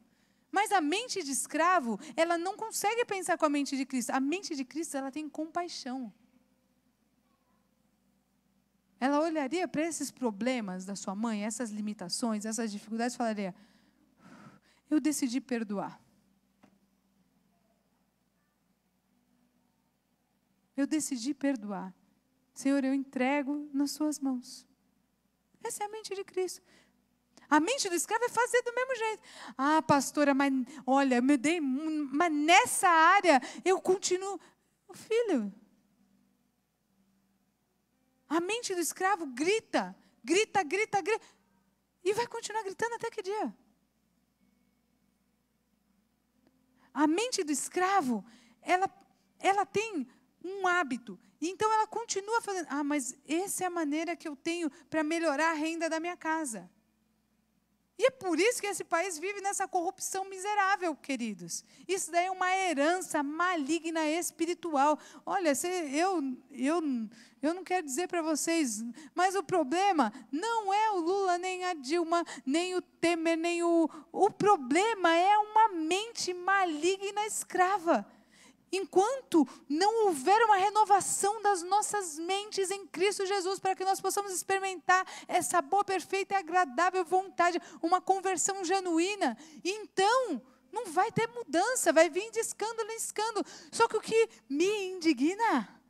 Mas a mente de escravo, ela não consegue pensar com a mente de Cristo. A mente de Cristo, ela tem compaixão. Ela olharia para esses problemas da sua mãe, essas limitações, essas dificuldades, e falaria, eu decidi perdoar. Eu decidi perdoar. Senhor, eu entrego nas suas mãos. Essa é a mente de Cristo. A mente do escravo é fazer do mesmo jeito. Ah, pastora, mas olha, mas nessa área eu continuo. Filho, a mente do escravo grita, grita, grita, grita. E vai continuar gritando até que dia? A mente do escravo, ela tem um hábito. Então ela continua fazendo. Ah, mas essa é a maneira que eu tenho para melhorar a renda da minha casa. E é por isso que esse país vive nessa corrupção miserável, queridos. Isso daí é uma herança maligna espiritual. Olha, eu não quero dizer para vocês, mas o problema não é o Lula, nem a Dilma, nem o Temer, nem o problema é uma mente maligna escrava. Enquanto não houver uma renovação das nossas mentes em Cristo Jesus, para que nós possamos experimentar essa boa, perfeita e agradável vontade, uma conversão genuína, então não vai ter mudança, vai vir de escândalo em escândalo. Só que o que me indigna,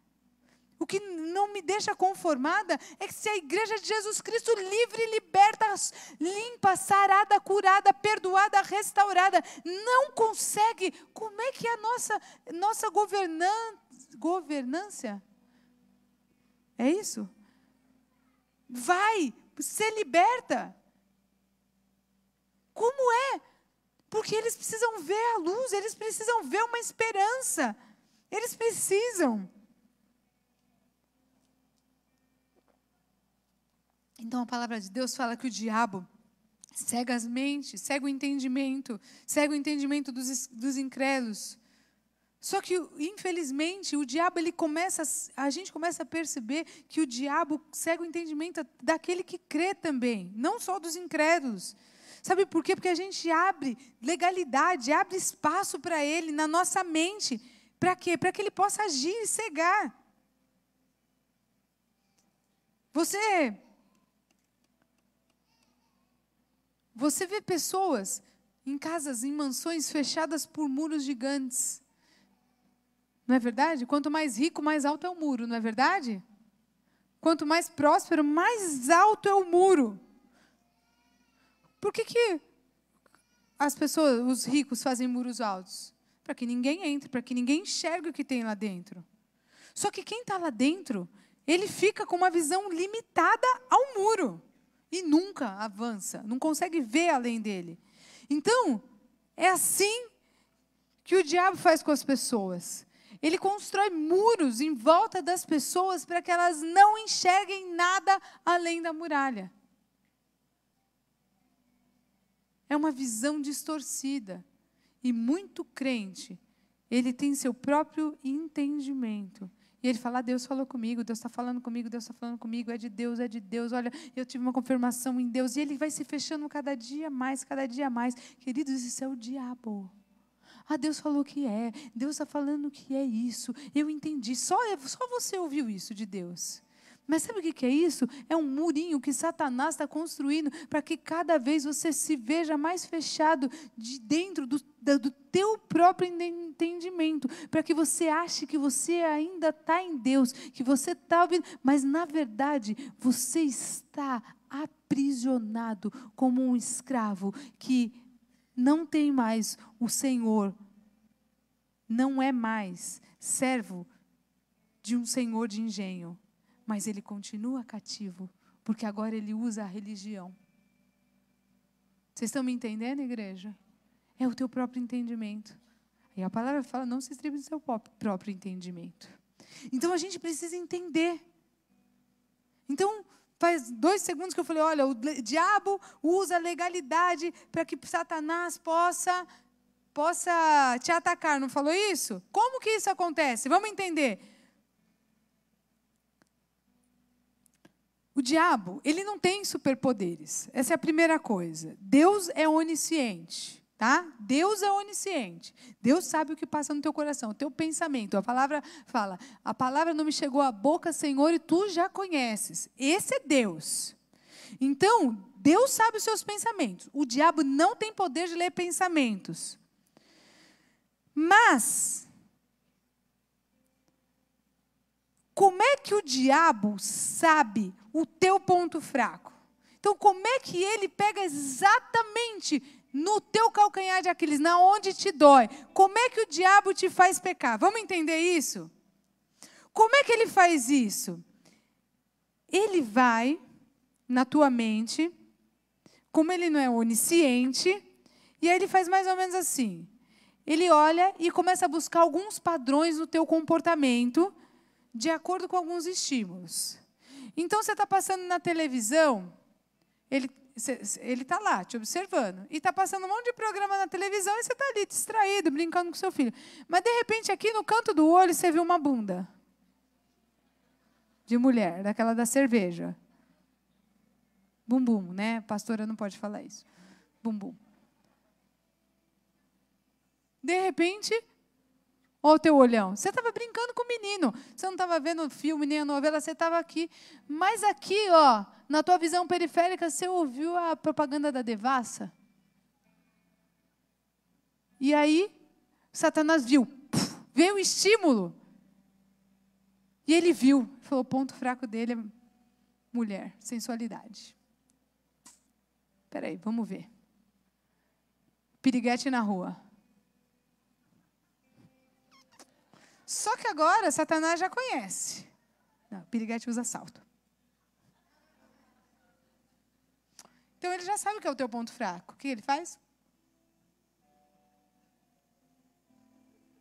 o que não me deixa conformada, é que se a igreja de Jesus Cristo livre, liberta, limpa, sarada, curada, perdoada, restaurada, não consegue, como é que a nossa governância, é isso? Vai ser liberta. Como é? Porque eles precisam ver a luz, eles precisam ver uma esperança, eles precisam. Então a palavra de Deus fala que o diabo cega as mentes, cega o entendimento dos incrédulos. Só que, infelizmente, o diabo, a gente começa a perceber que o diabo cega o entendimento daquele que crê também, não só dos incrédulos. Sabe por quê? Porque a gente abre legalidade, abre espaço para ele na nossa mente. Para quê? Para que ele possa agir e cegar. Você vê pessoas em casas, em mansões fechadas por muros gigantes. Não é verdade? Quanto mais rico, mais alto é o muro, não é verdade? Quanto mais próspero, mais alto é o muro. Por que as pessoas, os ricos, fazem muros altos? Para que ninguém entre, para que ninguém enxergue o que tem lá dentro. Só que quem está lá dentro, ele fica com uma visão limitada ao muro. E nunca avança, não consegue ver além dele. Então, é assim que o diabo faz com as pessoas. Ele constrói muros em volta das pessoas para que elas não enxerguem nada além da muralha. É uma visão distorcida. E muito crente, ele tem seu próprio entendimento. E ele fala, Deus falou comigo, Deus está falando comigo, Deus está falando comigo, é de Deus, olha, eu tive uma confirmação em Deus. E ele vai se fechando cada dia mais, cada dia mais. Queridos, isso é o diabo. Ah, Deus falou que é, Deus está falando que é isso, eu entendi. Só você ouviu isso de Deus. Mas sabe o que é isso? É um murinho que Satanás está construindo para que cada vez você se veja mais fechado de dentro do teu próprio entendimento, para que você ache que você ainda está em Deus, que você está ouvindo, mas na verdade você está aprisionado como um escravo que não tem mais o Senhor, não é mais servo de um senhor de engenho. Mas ele continua cativo, porque agora ele usa a religião. Vocês estão me entendendo, igreja? É o teu próprio entendimento. E a palavra fala, não se estribe do seu próprio entendimento. Então a gente precisa entender. Então, faz 2 segundos que eu falei, olha, o diabo usa a legalidade para que Satanás possa te atacar. Não falou isso? Como que isso acontece? Vamos entender. O diabo, ele não tem superpoderes. Essa é a primeira coisa. Deus é onisciente, tá? Deus é onisciente. Deus sabe o que passa no teu coração, o teu pensamento. A palavra fala, a palavra não me chegou à boca, Senhor, e tu já conheces. Esse é Deus. Então, Deus sabe os seus pensamentos. O diabo não tem poder de ler pensamentos. Mas como é que o diabo sabe o teu ponto fraco? Então, como é que ele pega exatamente no teu calcanhar de Aquiles, na onde te dói? Como é que o diabo te faz pecar? Vamos entender isso? Como é que ele faz isso? Ele vai na tua mente, como ele não é onisciente, e aí ele faz mais ou menos assim. Ele olha e começa a buscar alguns padrões no teu comportamento, de acordo com alguns estímulos. Então, você está passando na televisão, ele está lá, te observando, e está passando um monte de programa na televisão, e você está ali, distraído, brincando com seu filho. Mas, de repente, aqui no canto do olho, você viu uma bunda de mulher, daquela da cerveja. Bumbum, né? Pastora não pode falar isso. Bumbum. De repente, olha o teu olhão. Você estava brincando com o menino. Você não estava vendo filme nem a novela, você estava aqui. Mas aqui, ó, na tua visão periférica, você ouviu a propaganda da Devassa? E aí, Satanás viu. Veio o estímulo. E ele viu. Falou, o ponto fraco dele é mulher, sensualidade. Espera aí, vamos ver. Piriguete na rua. Só que agora, Satanás já conhece. Não, piriguete usa salto. Então, ele já sabe o que é o teu ponto fraco. O que ele faz?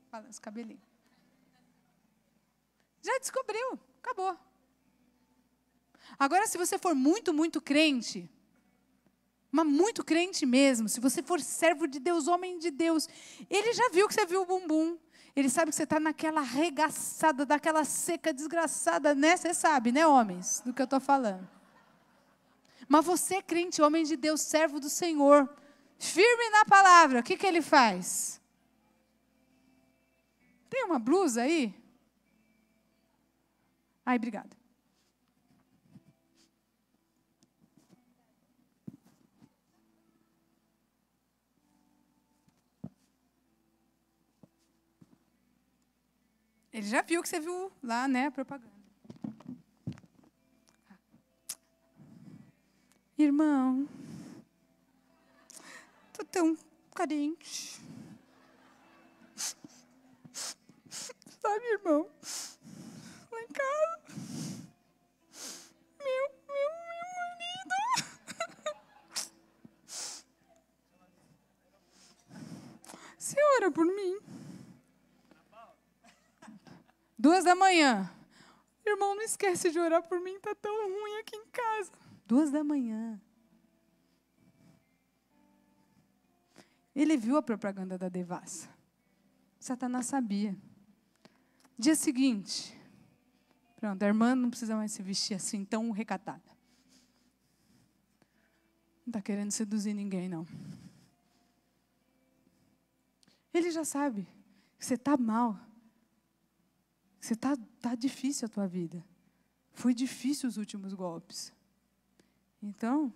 Balança o cabelinho. Já descobriu. Acabou. Agora, se você for muito, muito crente, mas muito crente mesmo, se você for servo de Deus, homem de Deus, ele já viu que você viu o bumbum. Ele sabe que você está naquela arregaçada, daquela seca desgraçada, né? Você sabe, né, homens, do que eu estou falando. Mas você é crente, homem de Deus, servo do Senhor, firme na palavra, o que ele faz? Tem uma blusa aí? Ai, obrigada. Ele já viu que você viu lá, né, a propaganda. Irmão, tô tão carente. Sabe, irmão, lá em casa, meu marido. Você ora por mim? 2 da manhã. Irmão, não esquece de orar por mim, tá tão ruim aqui em casa. 2 da manhã. Ele viu a propaganda da Devassa. Satanás sabia. Dia seguinte, Pronto, a irmã não precisa mais se vestir assim tão recatada. Não está querendo seduzir ninguém, não. Ele já sabe que você está mal. Que você tá difícil a tua vida. Foi difícil os últimos golpes. Então,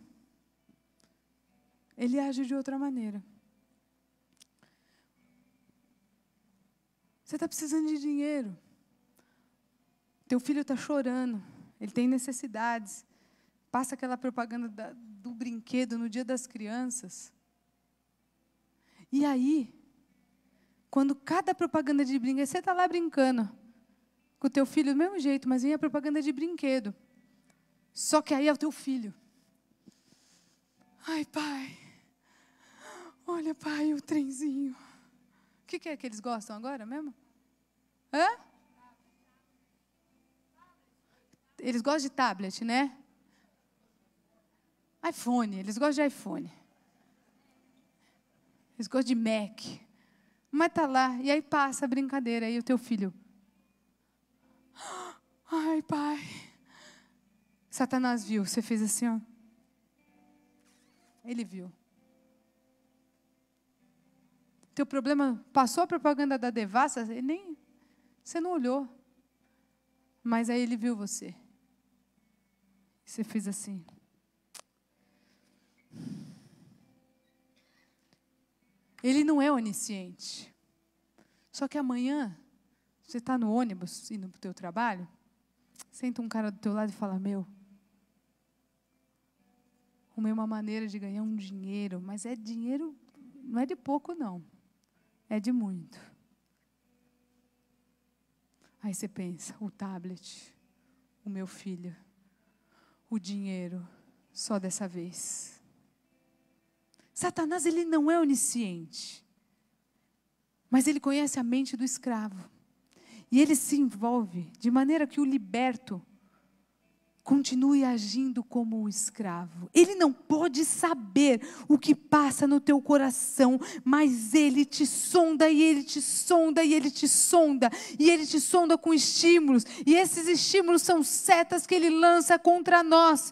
ele age de outra maneira. Você está precisando de dinheiro. Teu filho está chorando. Ele tem necessidades. Passa aquela propaganda do brinquedo no Dia das Crianças. E aí, quando cada propaganda de brinquedo, você está lá brincando com o teu filho do mesmo jeito, mas vem a propaganda de brinquedo. Só que aí é o teu filho. Ai, pai. Olha, pai, o trenzinho. O que é que eles gostam agora mesmo? Hã? Eles gostam de tablet, né? iPhone, eles gostam de iPhone. Eles gostam de Mac. Mas tá lá, e aí passa a brincadeira, aí o teu filho. Ai, pai. Satanás viu, você fez assim, ó. Ele viu. Teu problema, passou a propaganda da Devassa, você não olhou. Mas aí ele viu você. Você fez assim. Ele não é onisciente. Só que amanhã, você está no ônibus, indo para o teu trabalho, senta um cara do teu lado e fala, arrumei uma maneira de ganhar um dinheiro, mas é dinheiro, não é de pouco não, é de muito. Aí você pensa, o tablet, o meu filho, o dinheiro, só dessa vez. Satanás, ele não é onisciente, mas ele conhece a mente do escravo. E ele se envolve de maneira que o liberto continue agindo como o escravo. Ele não pode saber o que passa no teu coração, mas ele te sonda, e ele te sonda, e ele te sonda, e ele te sonda com estímulos, e esses estímulos são setas que ele lança contra nós,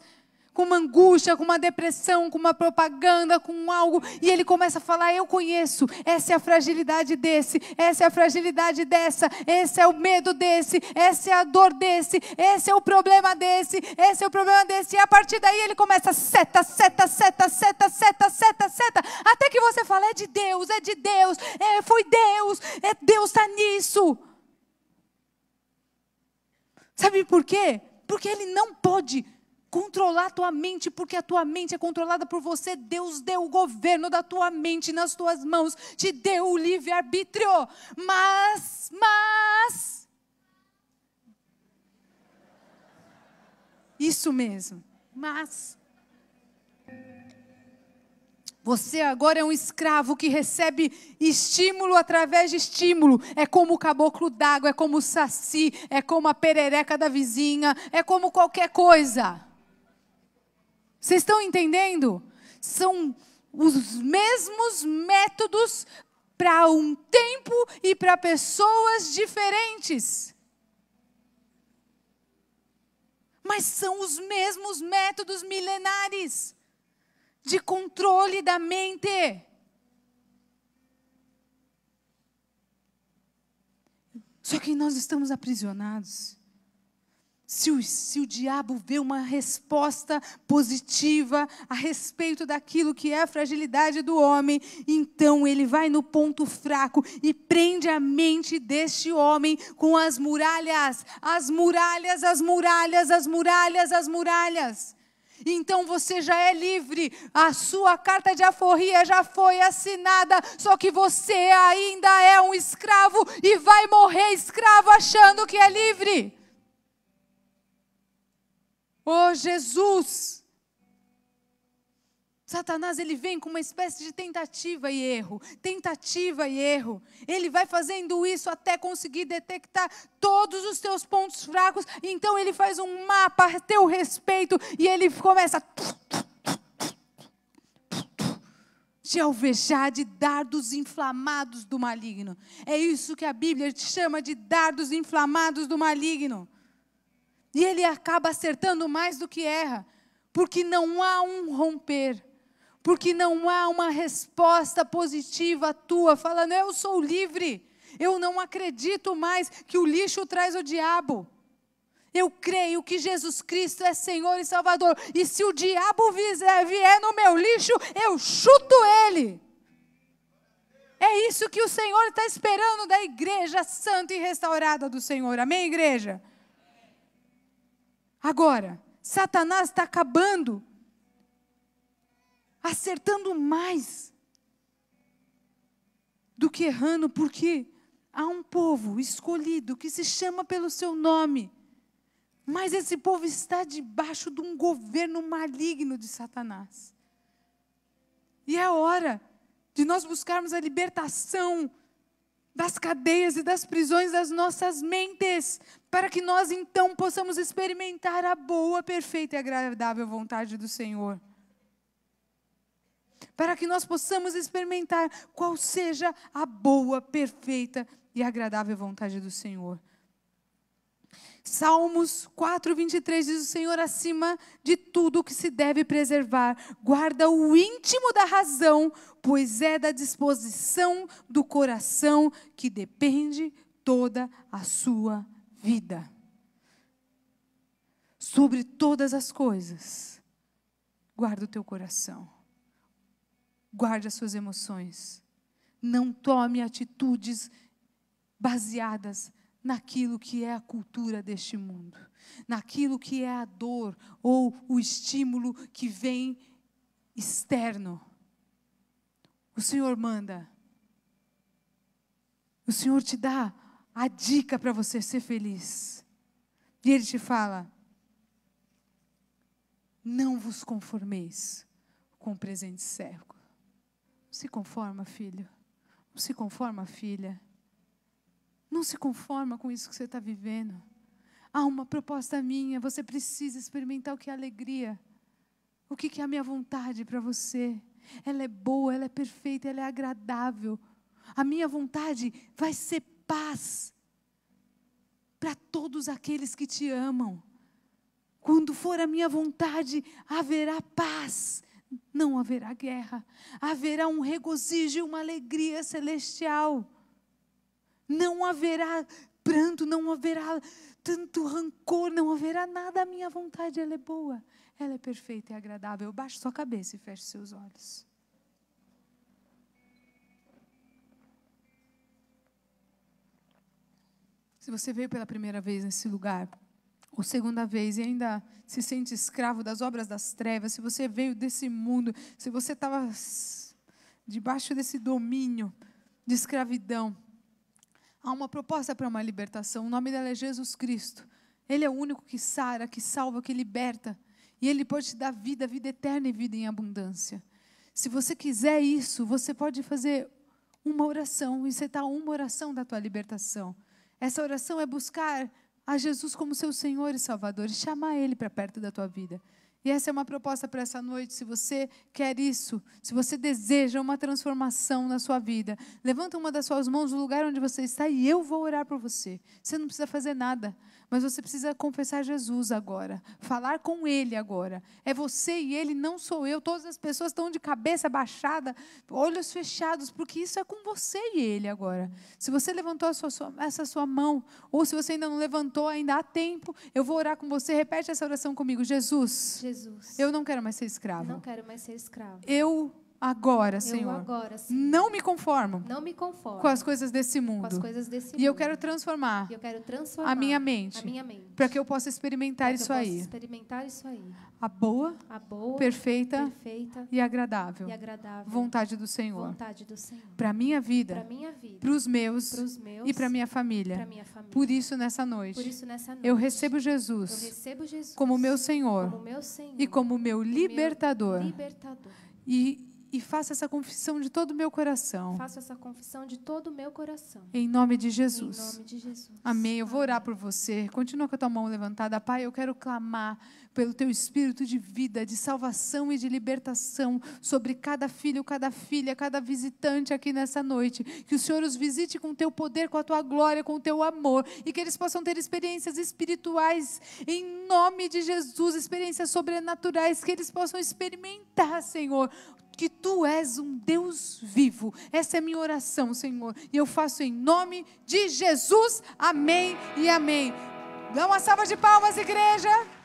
com uma angústia, com uma depressão, com uma propaganda, com algo, e ele começa a falar, eu conheço, essa é a fragilidade desse, essa é a fragilidade dessa, esse é o medo desse, essa é a dor desse, esse é o problema desse, esse é o problema desse, e a partir daí ele começa seta, até que você fala, é de Deus, foi Deus, Deus está nisso. Sabe por quê? Porque ele não pode controlar a tua mente, porque a tua mente é controlada por você. Deus deu o governo da tua mente nas tuas mãos, te deu o livre-arbítrio. Mas, isso mesmo, mas você agora é um escravo que recebe estímulo através de estímulo. É como o caboclo d'água, é como o saci, é como a perereca da vizinha, é como qualquer coisa. Vocês estão entendendo? São os mesmos métodos para um tempo e para pessoas diferentes. Mas são os mesmos métodos milenares de controle da mente. Só que nós estamos aprisionados. Se o diabo vê uma resposta positiva a respeito daquilo que é a fragilidade do homem, então ele vai no ponto fraco e prende a mente deste homem com as muralhas, as muralhas, as muralhas, as muralhas, as muralhas. Então você já é livre, a sua carta de alforria já foi assinada, só que você ainda é um escravo e vai morrer escravo achando que é livre. Oh, Jesus! Satanás, ele vem com uma espécie de tentativa e erro. Tentativa e erro. Ele vai fazendo isso até conseguir detectar todos os teus pontos fracos. Então ele faz um mapa a teu respeito e ele começa te alvejar de dardos inflamados do maligno. É isso que a Bíblia te chama de dardos inflamados do maligno. E ele acaba acertando mais do que erra, porque não há um romper, porque não há uma resposta positiva tua, falando, eu sou livre, eu não acredito mais que o lixo traz o diabo. Eu creio que Jesus Cristo é Senhor e Salvador, e se o diabo vier no meu lixo, eu chuto ele. É isso que o Senhor está esperando da igreja santa e restaurada do Senhor. Amém, igreja? Agora, Satanás está acabando, acertando mais do que errando, porque há um povo escolhido que se chama pelo seu nome, mas esse povo está debaixo de um governo maligno de Satanás. E é hora de nós buscarmos a libertação das cadeias e das prisões das nossas mentes, para que nós então possamos experimentar a boa, perfeita e agradável vontade do Senhor. Para que nós possamos experimentar qual seja a boa, perfeita e agradável vontade do Senhor. Salmos 4:23 diz: o Senhor acima de tudo o que se deve preservar, guarda o íntimo da razão, pois é da disposição do coração que depende toda a sua vida. Sobre todas as coisas, guarda o teu coração, guarde as suas emoções, não tome atitudes baseadas naquilo que é a cultura deste mundo, naquilo que é a dor ou o estímulo que vem externo. O Senhor manda, o Senhor te dá a dica para você ser feliz. E Ele te fala, não vos conformeis com o presente século. Não se conforma, filho, não se conforma, filha. Não se conforma com isso que você está vivendo. Há uma proposta minha, você precisa experimentar o que é alegria. O que é a minha vontade para você? Ela é boa, ela é perfeita, ela é agradável. A minha vontade vai ser paz para todos aqueles que te amam. Quando for a minha vontade, haverá paz. Não haverá guerra. Haverá um regozijo e uma alegria celestial. Não haverá pranto, não haverá tanto rancor, não haverá nada. A minha vontade, ela é boa, ela é perfeita e agradável. Baixe sua cabeça e feche seus olhos. Se você veio pela primeira vez nesse lugar, ou segunda vez, e ainda se sente escravo das obras das trevas, se você veio desse mundo, se você estava debaixo desse domínio de escravidão, há uma proposta para uma libertação. O nome dela é Jesus Cristo. Ele é o único que sara, que salva, que liberta. E Ele pode te dar vida, vida eterna e vida em abundância. Se você quiser isso, você pode fazer uma oração. E você está uma oração da tua libertação. Essa oração é buscar a Jesus como seu Senhor e Salvador. E chamar Ele para perto da tua vida. E essa é uma proposta para essa noite. Se você quer isso, se você deseja uma transformação na sua vida, levanta uma das suas mãos no lugar onde você está e eu vou orar por você. Você não precisa fazer nada, mas você precisa confessar Jesus agora, falar com Ele agora. É você e Ele, não sou eu. Todas as pessoas estão de cabeça baixada, olhos fechados, porque isso é com você e Ele agora. Se você levantou essa sua mão, ou se você ainda não levantou, ainda há tempo, eu vou orar com você. Repete essa oração comigo. Jesus, eu não quero mais ser escravo. Não quero mais ser escravo. Eu agora, Senhor, não me conformo com as coisas desse mundo. E eu quero transformar a minha mente para que eu possa experimentar isso aí. A boa, perfeita e agradável vontade do Senhor. Para a minha vida, para os meus e para a minha família. Por isso, nessa noite, eu recebo Jesus como meu Senhor e como meu libertador. E faço essa confissão de todo o meu coração. Faço essa confissão de todo o meu coração. Em nome de Jesus. Em nome de Jesus. Amém. Eu vou orar por você. Continua com a tua mão levantada. Pai, eu quero clamar pelo teu espírito de vida, de salvação e de libertação sobre cada filho, cada filha, cada visitante aqui nessa noite. Que o Senhor os visite com o teu poder, com a tua glória, com o teu amor. E que eles possam ter experiências espirituais em nome de Jesus, experiências sobrenaturais, que eles possam experimentar, Senhor, que Tu és um Deus vivo. Essa é a minha oração, Senhor. E eu faço em nome de Jesus. Amém e amém. Dá uma salva de palmas, igreja.